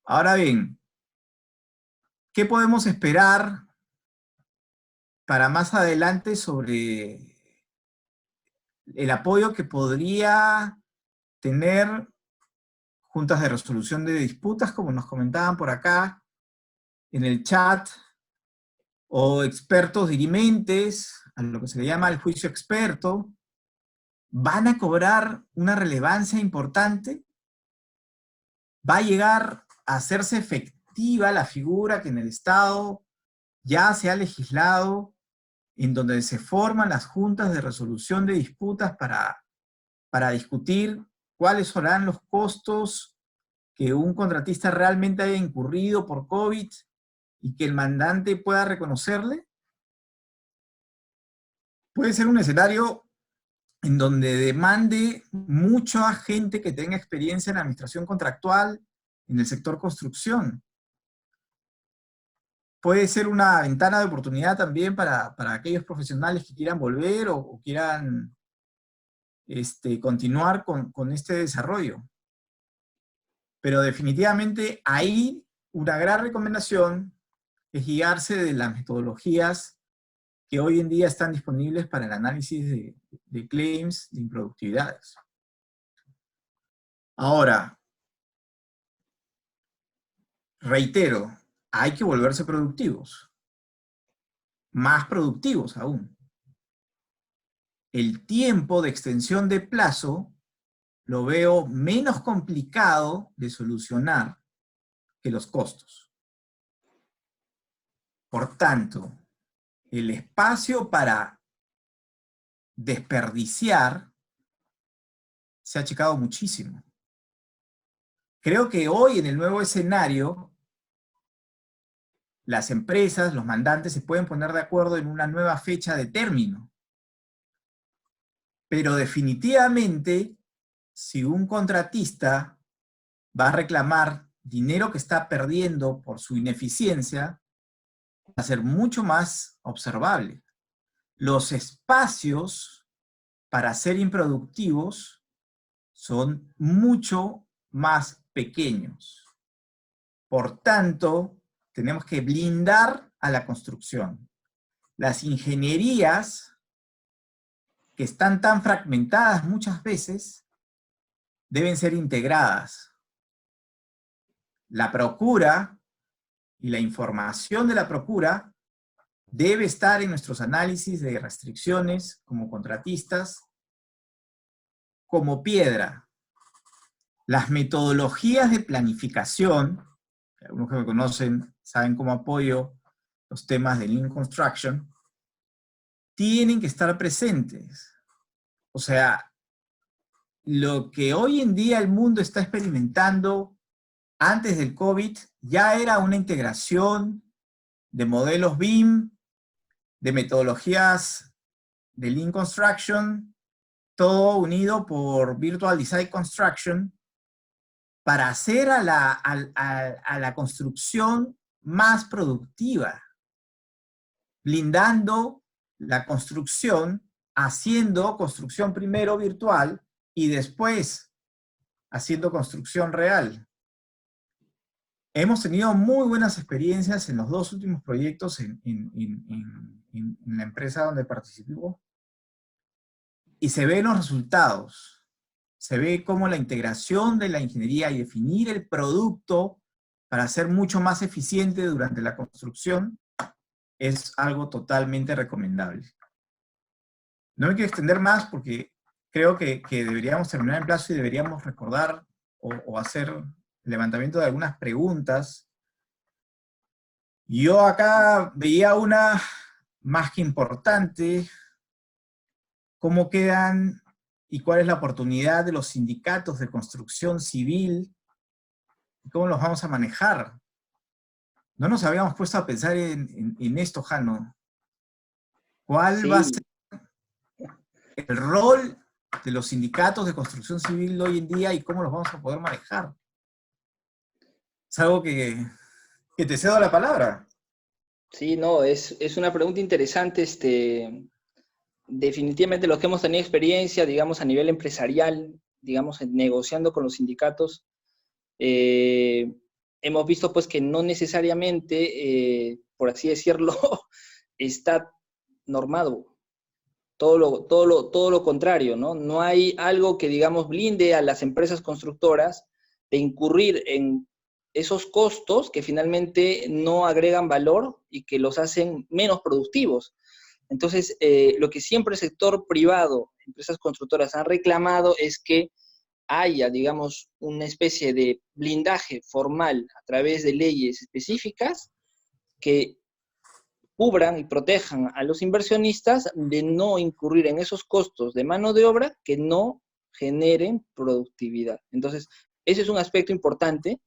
S3: Ahora bien, ¿qué podemos esperar para más adelante sobre el apoyo que podría tener juntas de resolución de disputas, como nos comentaban por acá en el chat, o expertos dirimentes, a lo que se le llama el juicio experto? ¿Van a cobrar una relevancia importante? ¿Va a llegar a hacerse efectiva la figura que en el Estado ya se ha legislado, en donde se forman las juntas de resolución de disputas para discutir cuáles serán los costos que un contratista realmente haya incurrido por COVID y que el mandante pueda reconocerle? Puede ser un escenario en donde demande mucha gente que tenga experiencia en administración contractual en el sector construcción. Puede ser una ventana de oportunidad también para aquellos profesionales que quieran volver o quieran continuar con este desarrollo. Pero definitivamente ahí una gran recomendación es guiarse de las metodologías que hoy en día están disponibles para el análisis de claims de improductividades. Ahora, reitero, hay que volverse productivos, más productivos aún. El tiempo de extensión de plazo lo veo menos complicado de solucionar que los costos. Por tanto, el espacio para desperdiciar se ha achicado muchísimo. Creo que hoy en el nuevo escenario, las empresas, los mandantes se pueden poner de acuerdo en una nueva fecha de término. Pero definitivamente, si un contratista va a reclamar dinero que está perdiendo por su ineficiencia, va a ser mucho más observable. Los espacios para ser improductivos son mucho más pequeños. Por tanto, tenemos que blindar a la construcción. Las ingenierías, que están tan fragmentadas muchas veces, deben ser integradas. La procura y la información de la procura debe estar en nuestros análisis de restricciones como contratistas como piedra. Las metodologías de planificación, que algunos que me conocen saben cómo apoyo los temas de Lean Construction, tienen que estar presentes. O sea, lo que hoy en día el mundo está experimentando antes del COVID ya era una integración de modelos BIM, de metodologías de Lean Construction, todo unido por Virtual Design Construction, para hacer a la construcción más productiva, blindando la construcción, haciendo construcción primero virtual y después haciendo construcción real. Hemos tenido muy buenas experiencias en los dos últimos proyectos en la empresa donde participo, y se ven los resultados. Se ve cómo la integración de la ingeniería y definir el producto para ser mucho más eficiente durante la construcción es algo totalmente recomendable. No me quiero extender más porque creo que deberíamos terminar en plazo y deberíamos recordar o hacer levantamiento de algunas preguntas. Yo acá veía una más que importante: ¿cómo quedan y cuál es la oportunidad de los sindicatos de construcción civil? ¿Cómo los vamos a manejar? No nos habíamos puesto a pensar en esto, Jano. ¿Cuál va a ser el rol de los sindicatos de construcción civil hoy en día y cómo los vamos a poder manejar? Es algo que te cedo la palabra.
S2: Sí, no, es una pregunta interesante. Definitivamente los que hemos tenido experiencia, digamos, a nivel empresarial, digamos, negociando con los sindicatos, hemos visto pues que no necesariamente, por así decirlo, está normado. Todo lo contrario, ¿no? No hay algo que, digamos, blinde a las empresas constructoras de incurrir en esos costos que finalmente no agregan valor y que los hacen menos productivos. Entonces, lo que siempre el sector privado, empresas constructoras han reclamado es que haya, digamos, una especie de blindaje formal a través de leyes específicas que cubran y protejan a los inversionistas de no incurrir en esos costos de mano de obra que no generen productividad. Entonces, ese es un aspecto importante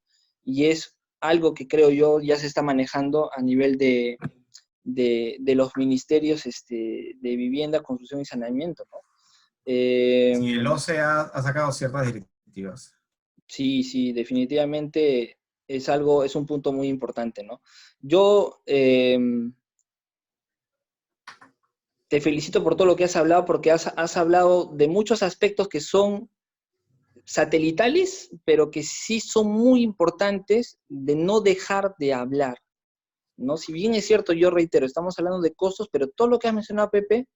S2: y es algo que creo yo ya se está manejando a nivel de los ministerios de vivienda, construcción y saneamiento, ¿no?
S3: Sí, el OCE ha sacado ciertas directivas.
S2: Sí, definitivamente es un punto muy importante, ¿no? Yo te felicito por todo lo que has hablado, porque has hablado de muchos aspectos que son satelitales, pero que sí son muy importantes de no dejar de hablar, ¿no? Si bien es cierto, yo reitero, estamos hablando de costos, pero todo lo que has mencionado, Pepe,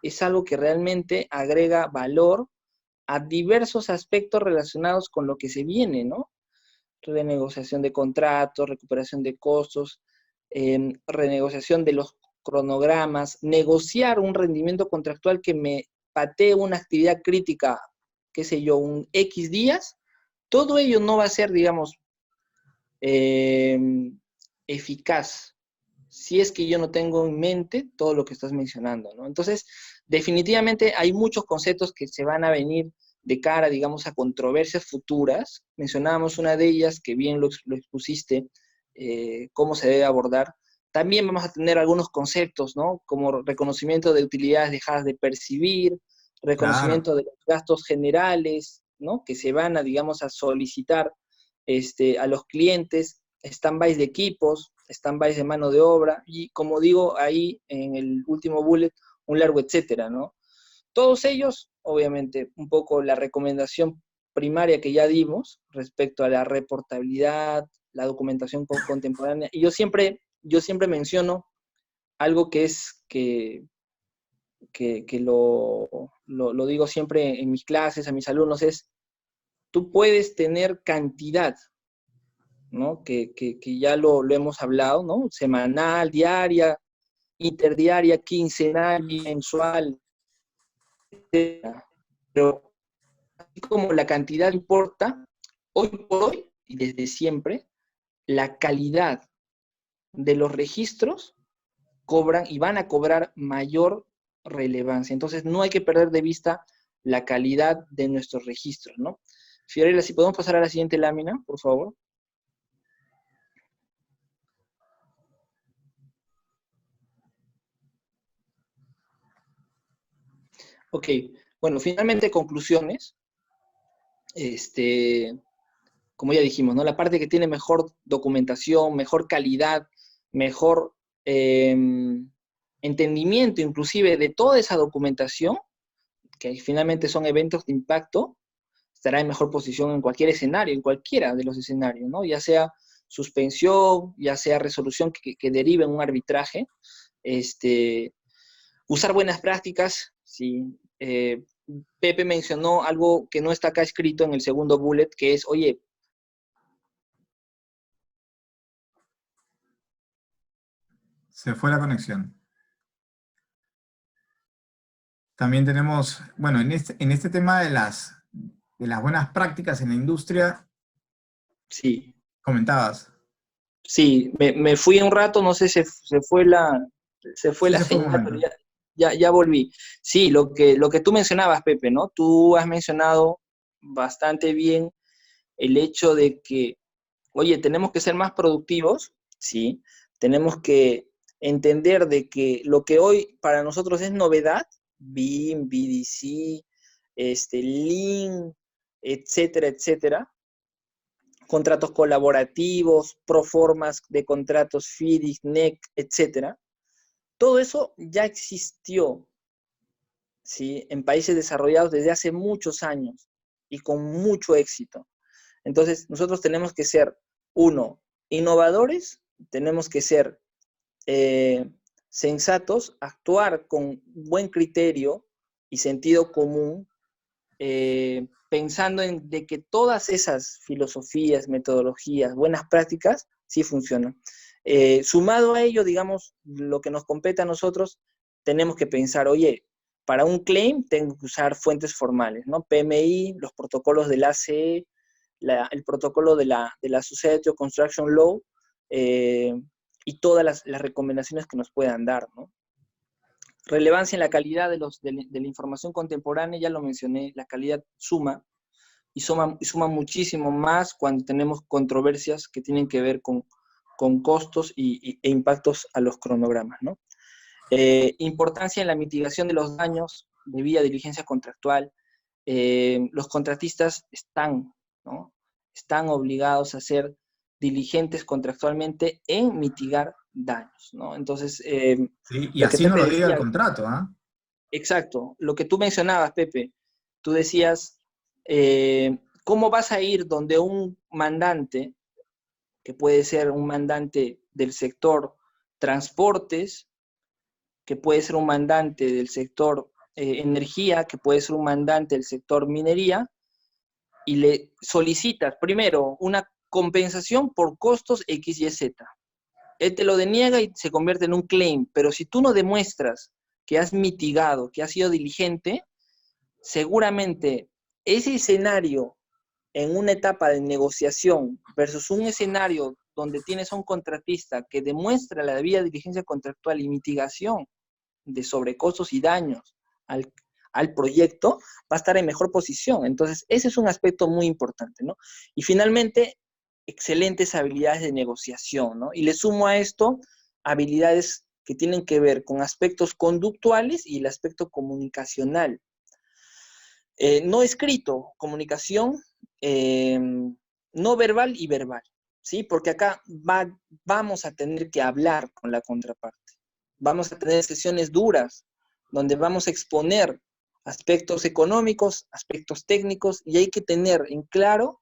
S2: es algo que realmente agrega valor a diversos aspectos relacionados con lo que se viene, ¿no? Renegociación de contratos, recuperación de costos, renegociación de los cronogramas, negociar un rendimiento contractual que me patee una actividad crítica, qué sé yo, un X días, todo ello no va a ser, digamos, eficaz si es que yo no tengo en mente todo lo que estás mencionando, ¿no? Entonces, definitivamente hay muchos conceptos que se van a venir de cara, digamos, a controversias futuras. Mencionábamos una de ellas, que bien lo expusiste, cómo se debe abordar. También vamos a tener algunos conceptos, ¿no? Como reconocimiento de utilidades dejadas de percibir,
S3: Claro.
S2: reconocimiento de los gastos generales, ¿no? Que se van a, digamos, a solicitar a los clientes, stand-bys de equipos, stand-bys de mano de obra, y como digo ahí en el último bullet, un largo etcétera, ¿no? Todos ellos, obviamente, un poco la recomendación primaria que ya dimos respecto a la reportabilidad, la documentación contemporánea, y yo siempre menciono algo que es que lo digo siempre en mis clases, a mis alumnos, es, tú puedes tener cantidad, ¿no? Que ya lo hemos hablado, ¿no? Semanal, diaria, interdiaria, quincenal, mensual, etcétera. Pero así como la cantidad importa, hoy por hoy y desde siempre, la calidad de los registros cobran y van a cobrar mayor relevancia. Entonces no hay que perder de vista la calidad de nuestros registros, ¿no? Fiorella, si podemos pasar a la siguiente lámina, por favor. Ok, bueno, finalmente conclusiones. Como ya dijimos, ¿no? La parte que tiene mejor documentación, mejor calidad, mejor eh, entendimiento inclusive de toda esa documentación, que finalmente son eventos de impacto, estará en mejor posición en cualquier escenario, en cualquiera de los escenarios, ¿no? Ya sea suspensión, ya sea resolución que derive en un arbitraje, usar buenas prácticas, sí. Pepe mencionó algo que no está acá escrito en el segundo bullet, que es, oye,
S3: Se fue la conexión. También tenemos, bueno, en este tema de las buenas prácticas en la industria,
S2: sí,
S3: comentabas.
S2: sí, me fui un rato, no sé, se fue
S3: Sí,
S2: la
S3: se fue un
S2: señal, pero
S3: momento.
S2: ya volví. Sí, lo que tú mencionabas, Pepe, ¿no? Tú has mencionado bastante bien el hecho de que, oye, tenemos que ser más productivos, sí, tenemos que entender de que lo que hoy para nosotros es novedad, BIM, BDC, Lean, etcétera, etcétera, contratos colaborativos, proformas de contratos FIDIC, NEC, etcétera. Todo eso ya existió, ¿sí? En países desarrollados desde hace muchos años y con mucho éxito. Entonces, nosotros tenemos que ser, uno, innovadores, tenemos que ser sensatos, actuar con buen criterio y sentido común, pensando en de que todas esas filosofías, metodologías, buenas prácticas, sí funcionan. Sumado a ello, digamos, lo que nos compete a nosotros, tenemos que pensar, oye, para un claim tengo que usar fuentes formales, ¿no? PMI, los protocolos del ACE, el protocolo de la Society of Construction Law, y todas las recomendaciones que nos puedan dar, ¿no? Relevancia en la calidad de la información contemporánea, ya lo mencioné, la calidad suma, y suma muchísimo más cuando tenemos controversias que tienen que ver con costos e impactos a los cronogramas, ¿no? Importancia en la mitigación de los daños debida diligencia contractual. Los contratistas ¿no? Están obligados a ser diligentes contractualmente en mitigar daños, ¿no? Entonces,
S3: Sí, y
S2: lo que
S3: así nos
S2: Pepe
S3: lo diga el
S2: decía,
S3: contrato, ¿ah?
S2: exacto, lo que tú mencionabas, Pepe, tú decías, ¿cómo vas a ir donde un mandante, que puede ser un mandante del sector transportes, que puede ser un mandante del sector energía, que puede ser un mandante del sector minería, y le solicitas primero una compensación por costos X, Y, Z? Él te lo deniega y se convierte en un claim, pero si tú no demuestras que has mitigado, que has sido diligente, seguramente ese escenario en una etapa de negociación versus un escenario donde tienes a un contratista que demuestra la debida diligencia contractual y mitigación de sobrecostos y daños al proyecto, va a estar en mejor posición. Entonces, ese es un aspecto muy importante, ¿no? Y finalmente, excelentes habilidades de negociación, ¿no? Y le sumo a esto habilidades que tienen que ver con aspectos conductuales y el aspecto comunicacional. No escrito, comunicación no verbal y verbal, ¿sí? Porque acá vamos a tener que hablar con la contraparte. Vamos a tener sesiones duras, donde vamos a exponer aspectos económicos, aspectos técnicos, y hay que tener en claro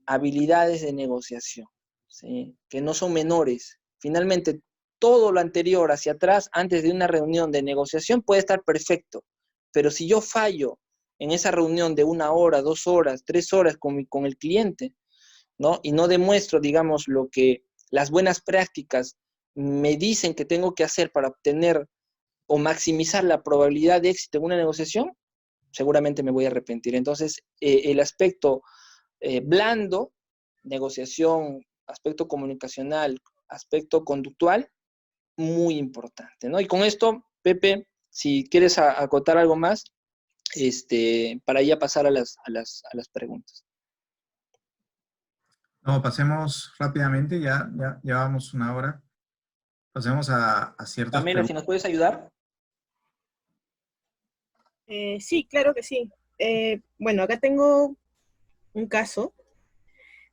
S2: habilidades de negociación, ¿sí? Que no son menores. Finalmente, todo lo anterior hacia atrás, antes de una reunión de negociación, puede estar perfecto, pero si yo fallo en esa reunión de 1 hora, 2 horas, 3 horas con el cliente, ¿no? Y no demuestro, digamos, lo que las buenas prácticas me dicen que tengo que hacer para obtener o maximizar la probabilidad de éxito en una negociación, seguramente me voy a arrepentir. Entonces, el aspecto blando, negociación, aspecto comunicacional, aspecto conductual, muy importante, ¿no? Y con esto, Pepe, si quieres acotar algo más, para ya pasar a las preguntas.
S3: No, pasemos rápidamente, ya llevamos 1 hora. Pasemos a ciertas
S2: Pamela, si
S3: preguntas.
S2: nos puedes ayudar.
S1: Sí, claro que sí. Bueno, acá tengo un caso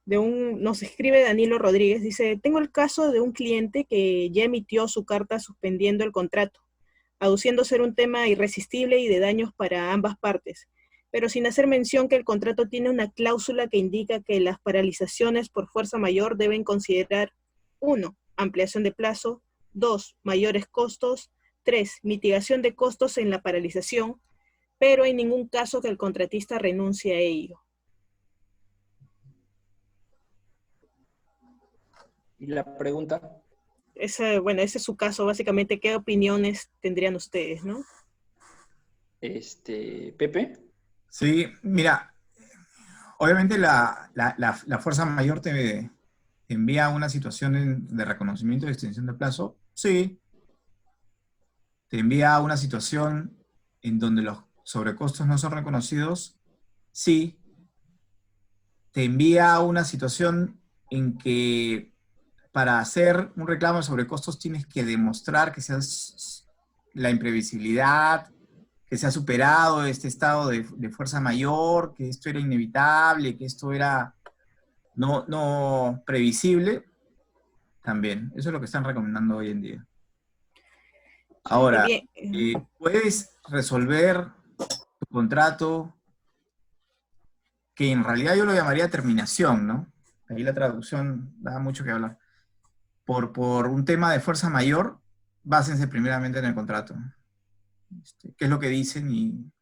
S1: nos escribe Danilo Rodríguez, dice, tengo el caso de un cliente que ya emitió su carta suspendiendo el contrato, aduciendo ser un tema irresistible y de daños para ambas partes, pero sin hacer mención que el contrato tiene una cláusula que indica que las paralizaciones por fuerza mayor deben considerar 1. Ampliación de plazo, 2. Mayores costos, 3. Mitigación de costos en la paralización, pero en ningún caso que el contratista renuncie a ello.
S2: Y la pregunta.
S1: Bueno, ese es su caso, básicamente, ¿qué opiniones tendrían ustedes, no?
S2: Pepe.
S3: Sí, mira, obviamente la fuerza mayor te envía a una situación de reconocimiento de extensión de plazo. Sí, te envía a una situación en donde los sobrecostos no son reconocidos. Sí, te envía a una situación en que para hacer un reclamo de sobrecostos tienes que demostrar que seas la imprevisibilidad, que se ha superado este estado de fuerza mayor, que esto era inevitable, que esto era no previsible, también. Eso es lo que están recomendando hoy en día. Ahora,
S1: También,
S3: puedes resolver tu contrato, que en realidad yo lo llamaría terminación, ¿no? Ahí la traducción da mucho que hablar. Por un tema de fuerza mayor, básense primeramente en el contrato. ¿Qué es lo que dicen?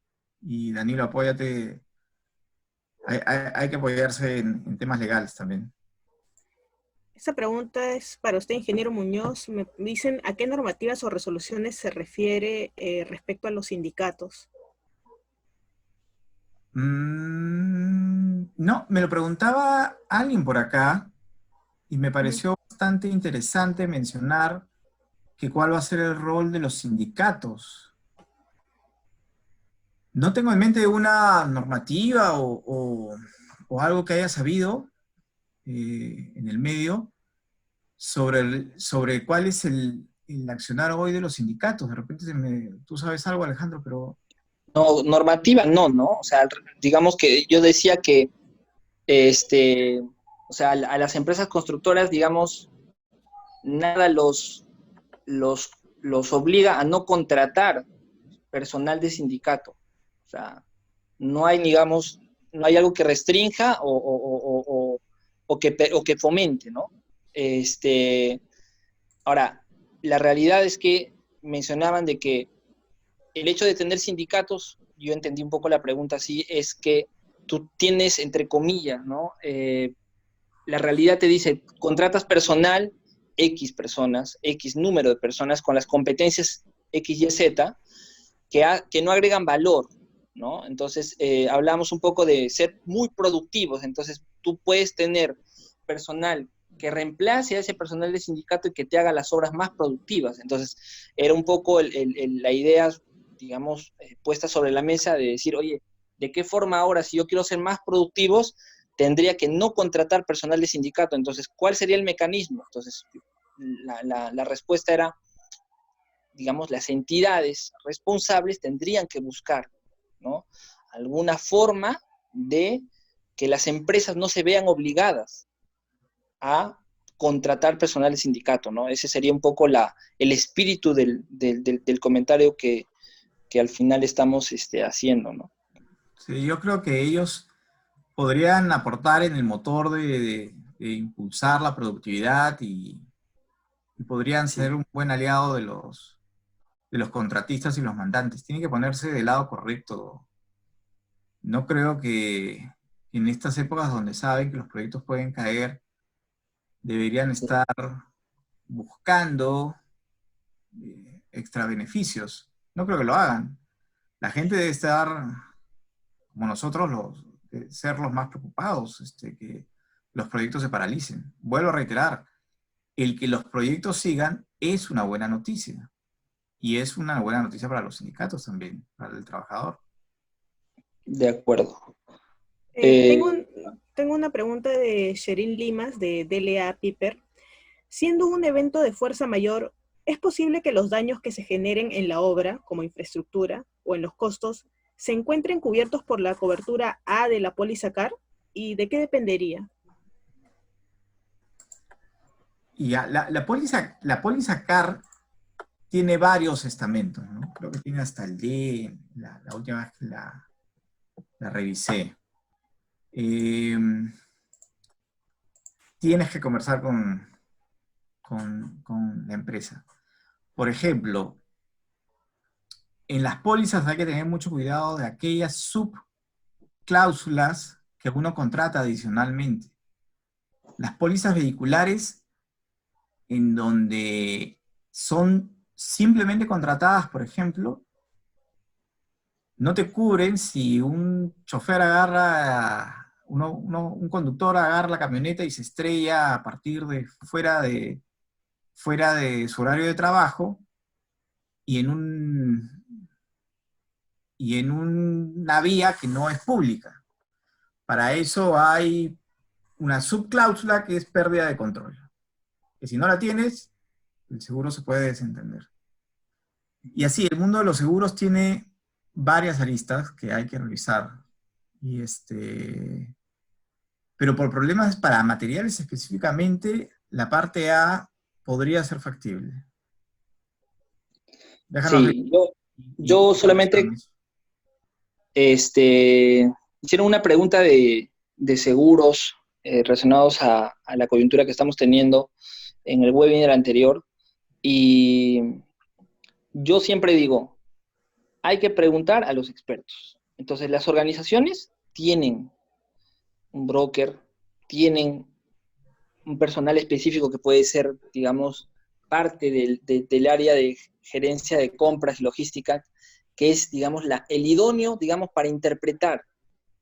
S3: Y Danilo, apóyate. Hay que apoyarse en temas legales también.
S1: esta pregunta es para usted, ingeniero Muñoz. Me dicen, ¿a qué normativas o resoluciones se refiere respecto a los sindicatos?
S3: No, me lo preguntaba alguien por acá y me pareció bastante interesante mencionar que cuál va a ser el rol de los sindicatos. No tengo en mente una normativa o algo que haya sabido en el medio sobre cuál es el accionar hoy de los sindicatos. De repente tú sabes algo, Alejandro, pero...
S2: No, normativa no. O sea, digamos que yo decía que, o sea, a las empresas constructoras, digamos, nada los obliga a no contratar personal de sindicato. O sea, no hay, digamos, no hay algo que restrinja o que fomente, ¿no? Ahora, la realidad es que mencionaban de que el hecho de tener sindicatos, yo entendí un poco la pregunta así, es que tú tienes, entre comillas, ¿no? La realidad te dice, contratas personal, X personas, X número de personas con las competencias X, Y, Z, que no agregan valor, ¿no? Entonces, hablamos un poco de ser muy productivos, entonces tú puedes tener personal que reemplace a ese personal de sindicato y que te haga las obras más productivas. Entonces, era un poco la idea, digamos, puesta sobre la mesa de decir, oye, ¿de qué forma ahora, si yo quiero ser más productivos, tendría que no contratar personal de sindicato? Entonces, ¿cuál sería el mecanismo? Entonces, la respuesta era, digamos, las entidades responsables tendrían que buscar, ¿no?, alguna forma de que las empresas no se vean obligadas a contratar personal de sindicato, ¿no? Ese sería un poco el espíritu del comentario que al final estamos haciendo, ¿no?
S3: Sí, yo creo que ellos podrían aportar en el motor de impulsar la productividad y podrían
S2: Sí.
S3: ser un buen aliado de los contratistas y los mandantes. Tienen que ponerse del lado correcto. No creo que en estas épocas donde saben que los proyectos pueden caer, deberían estar buscando extra beneficios. No creo que lo hagan. La gente debe estar, como nosotros, ser los más preocupados, que los proyectos se paralicen. Vuelvo a reiterar, el que los proyectos sigan es una buena noticia. Y es una buena noticia para los sindicatos también, para el trabajador.
S2: De acuerdo.
S1: Tengo una pregunta de Sherin Limas, de DLA Piper. Siendo un evento de fuerza mayor, ¿es posible que los daños que se generen en la obra, como infraestructura, o en los costos, se encuentren cubiertos por la cobertura A de la póliza CAR? ¿Y de qué dependería?
S3: Y ya, la póliza CAR tiene varios estamentos, ¿no? Creo que tiene hasta el D, la última vez que la revisé. Tienes que conversar con la empresa. Por ejemplo, en las pólizas hay que tener mucho cuidado de aquellas subcláusulas que uno contrata adicionalmente. Las pólizas vehiculares, en donde son simplemente contratadas, por ejemplo, no te cubren si un chofer agarra, un conductor agarra la camioneta y se estrella a partir de fuera de su horario de trabajo y en una vía que no es pública. Para eso hay una subcláusula que es pérdida de control. Que si no la tienes, el seguro se puede desentender. Y así, el mundo de los seguros tiene varias aristas que hay que revisar. Y pero por problemas para materiales específicamente, la parte A podría ser factible. Déjanos leer
S2: Sí,
S3: y
S2: yo solamente,
S3: conversamos.
S2: hicieron una pregunta de seguros relacionados a la coyuntura que estamos teniendo en el webinar anterior, y yo siempre digo, hay que preguntar a los expertos. Entonces, las organizaciones tienen un broker, tienen un personal específico que puede ser, digamos, parte del área de gerencia de compras y logística, que es, digamos, el idóneo, digamos, para interpretar,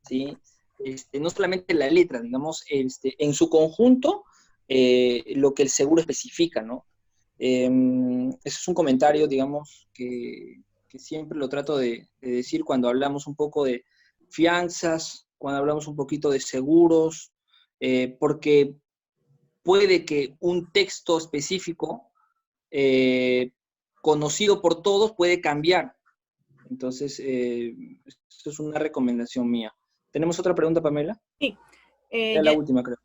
S2: ¿sí? No solamente la letra, digamos, en su conjunto, lo que el seguro especifica, ¿no? Eso es un comentario, digamos, que siempre lo trato de decir cuando hablamos un poco de fianzas, cuando hablamos un poquito de seguros, porque puede que un texto específico conocido por todos puede cambiar. Entonces, eso es una recomendación mía. ¿Tenemos otra pregunta, Pamela?
S1: Sí.
S2: Era la última, creo.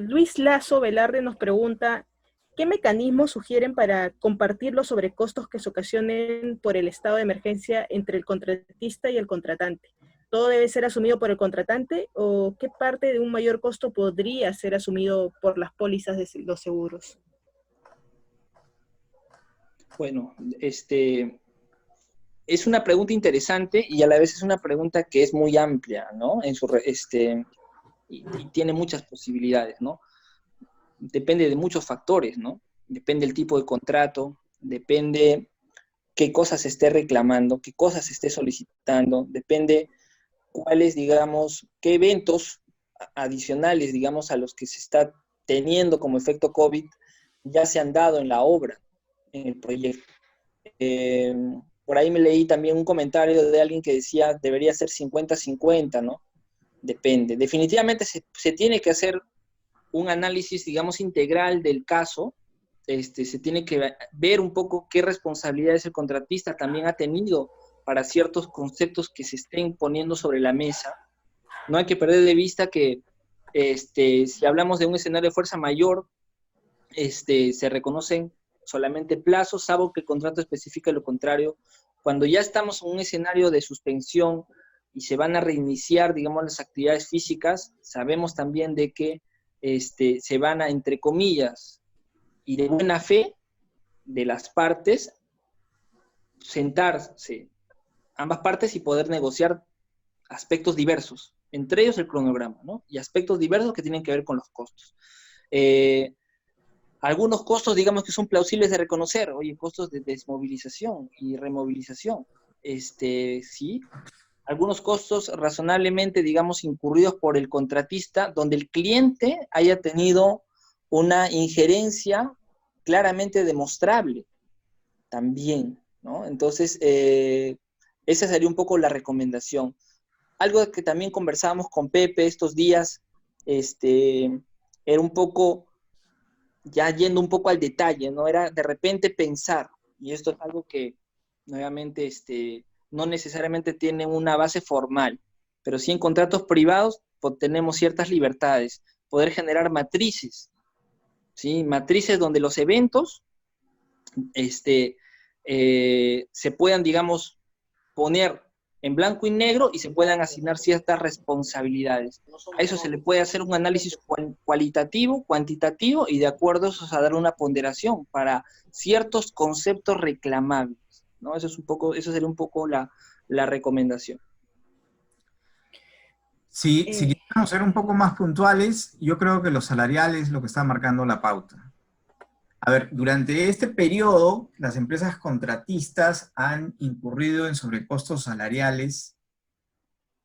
S1: Luis Lazo Velarde nos pregunta, ¿qué mecanismos sugieren para compartir los sobrecostos que se ocasionen por el estado de emergencia entre el contratista y el contratante? ¿Todo debe ser asumido por el contratante o qué parte de un mayor costo podría ser asumido por las pólizas de los seguros?
S2: Bueno, es una pregunta interesante y a la vez es una pregunta que es muy amplia, ¿no? Y tiene muchas posibilidades, ¿no? Depende de muchos factores, ¿no? Depende del tipo de contrato, depende qué cosas se esté reclamando, qué cosas se esté solicitando, depende cuáles, digamos, qué eventos adicionales, digamos, a los que se está teniendo como efecto COVID ya se han dado en la obra, en el proyecto. Por ahí me leí también un comentario de alguien que decía debería ser 50-50, ¿no? Depende. Definitivamente se tiene que hacer un análisis, digamos, integral del caso. Se tiene que ver un poco qué responsabilidades el contratista también ha tenido para ciertos conceptos que se estén poniendo sobre la mesa. No hay que perder de vista que si hablamos de un escenario de fuerza mayor, se reconocen solamente plazos, salvo que el contrato especifique lo contrario. Cuando ya estamos en un escenario de suspensión y se van a reiniciar, digamos, las actividades físicas, sabemos también de que se van a, entre comillas, y de buena fe de las partes, sentarse ambas partes y poder negociar aspectos diversos, entre ellos el cronograma, ¿no? Y aspectos diversos que tienen que ver con los costos. Algunos costos, digamos, que son plausibles de reconocer, oye, costos de desmovilización y removilización, sí. Algunos costos razonablemente, digamos, incurridos por el contratista, donde el cliente haya tenido una injerencia claramente demostrable también, ¿no? Entonces, esa sería un poco la recomendación. Algo que también conversábamos con Pepe estos días, era un poco, ya yendo un poco al detalle, ¿no? Era de repente pensar, y esto es algo que, nuevamente, no necesariamente tiene una base formal, pero sí en contratos privados pues, tenemos ciertas libertades, poder generar matrices, ¿sí? Matrices donde los eventos se puedan, digamos, poner en blanco y negro y se puedan asignar ciertas responsabilidades. A eso se le puede hacer un análisis cualitativo, cuantitativo, y de acuerdo a eso a dar una ponderación para ciertos conceptos reclamables, ¿no? Eso sería un poco la recomendación.
S3: Si quisiéramos ser un poco más puntuales, yo creo que los salariales es lo que está marcando la pauta. A ver, durante este periodo, las empresas contratistas han incurrido en sobrecostos salariales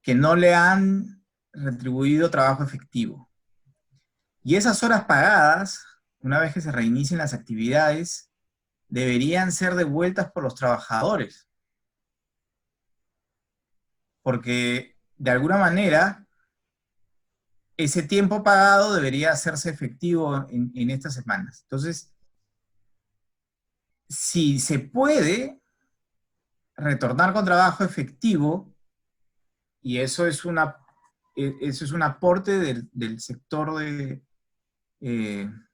S3: que no le han retribuido trabajo efectivo. Y esas horas pagadas, una vez que se reinicien las actividades, deberían ser devueltas por los trabajadores. Porque, de alguna manera, ese tiempo pagado debería hacerse efectivo en estas semanas. Entonces, si se puede retornar con trabajo efectivo, y eso es un aporte del sector de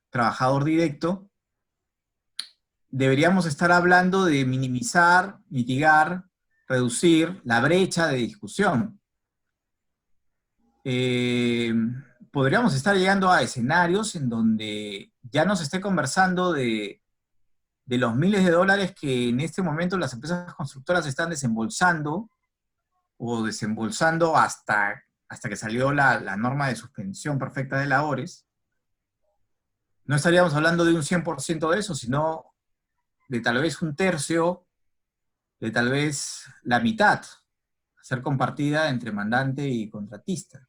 S3: trabajador directo, deberíamos estar hablando de minimizar, mitigar, reducir la brecha de discusión. Podríamos estar llegando a escenarios en donde ya no se esté conversando de los miles de dólares que en este momento las empresas constructoras están desembolsando o desembolsando hasta que salió la norma de suspensión perfecta de labores. No estaríamos hablando de un 100% de eso, sino de tal vez un tercio, de tal vez la mitad, a ser compartida entre mandante y contratista.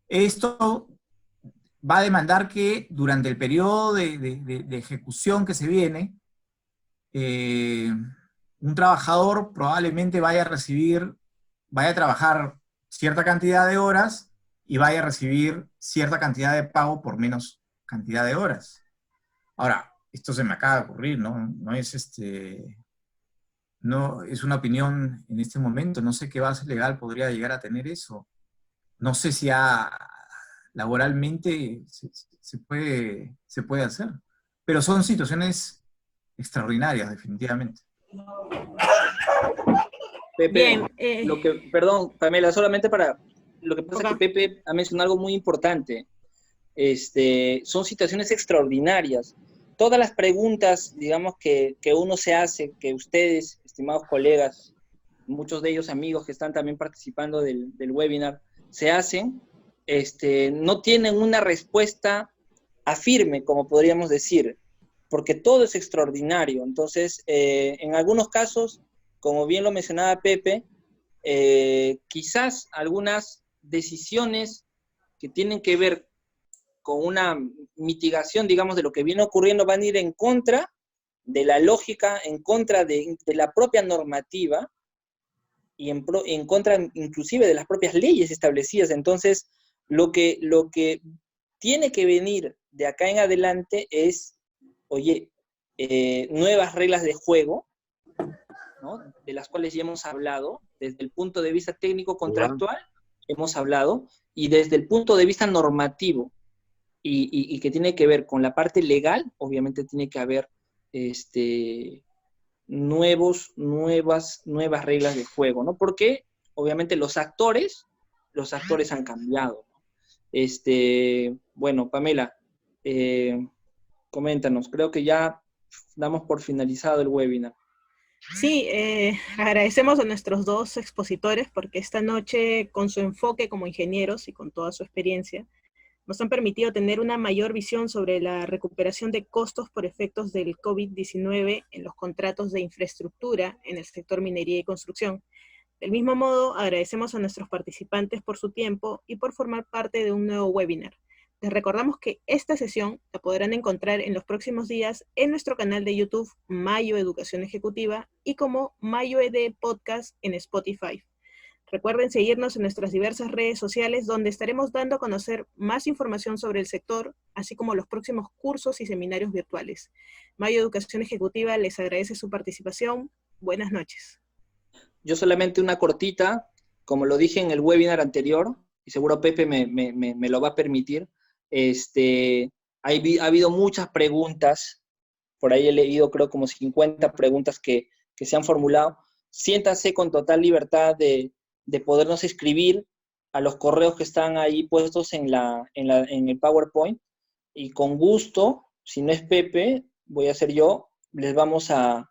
S3: Esto va a demandar que durante el periodo de ejecución que se viene, un trabajador probablemente vaya a trabajar cierta cantidad de horas y vaya a recibir cierta cantidad de pago por menos cantidad de horas. Ahora, esto se me acaba de ocurrir, ¿no? No es una opinión en este momento, no sé qué base legal podría llegar a tener eso. No sé si laboralmente se puede hacer, pero son situaciones extraordinarias, definitivamente.
S2: Pepe, bien, perdón, Pamela, solamente para, lo que pasa es que Pepe ha mencionado algo muy importante, son situaciones extraordinarias. Todas las preguntas, digamos, que uno se hace, que ustedes, estimados colegas, muchos de ellos amigos que están también participando del webinar, se hacen, no tienen una respuesta afirme, como podríamos decir, porque todo es extraordinario. Entonces, en algunos casos, como bien lo mencionaba Pepe, quizás algunas decisiones que tienen que ver con una mitigación, digamos, de lo que viene ocurriendo, van a ir en contra de la lógica, en contra de la propia normativa y en contra inclusive de las propias leyes establecidas. Entonces, lo que tiene que venir de acá en adelante es, oye, nuevas reglas de juego, ¿no? De las cuales ya hemos hablado, desde el punto de vista técnico-contractual, hemos hablado, y desde el punto de vista normativo, y que tiene que ver con la parte legal, obviamente tiene que haber nuevas reglas de juego, ¿no? Porque obviamente los actores han cambiado, ¿no? Bueno, Pamela, coméntanos, creo que ya damos por finalizado el webinar.
S1: Sí, agradecemos a nuestros dos expositores porque esta noche, con su enfoque como ingenieros y con toda su experiencia, nos han permitido tener una mayor visión sobre la recuperación de costos por efectos del COVID-19 en los contratos de infraestructura en el sector minería y construcción. Del mismo modo, agradecemos a nuestros participantes por su tiempo y por formar parte de un nuevo webinar. Les recordamos que esta sesión la podrán encontrar en los próximos días en nuestro canal de YouTube Mayo Educación Ejecutiva y como Mayo ED Podcast en Spotify. Recuerden seguirnos en nuestras diversas redes sociales donde estaremos dando a conocer más información sobre el sector, así como los próximos cursos y seminarios virtuales. Mayo Educación Ejecutiva les agradece su participación. Buenas noches.
S2: Yo solamente una cortita, como lo dije en el webinar anterior, y seguro Pepe me lo va a permitir, ha habido muchas preguntas, por ahí he leído creo como 50 preguntas que se han formulado. Siéntanse con total libertad de podernos escribir a los correos que están ahí puestos en el PowerPoint, y con gusto, si no es Pepe, voy a ser yo, les vamos a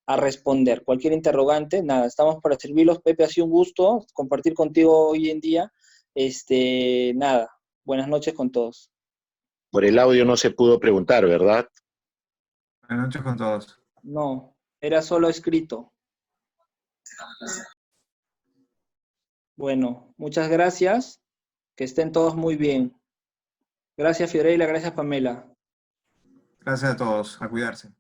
S2: responder. Cualquier interrogante, nada, estamos para servirlos. Pepe, ha sido un gusto compartir contigo hoy en día. Nada, buenas noches con todos.
S4: Por el audio no se pudo preguntar, ¿verdad?
S3: Buenas noches con todos.
S2: No, era solo escrito. Bueno, muchas gracias. Que estén todos muy bien. Gracias, Fiorella. Gracias, Pamela.
S3: Gracias a todos. A cuidarse.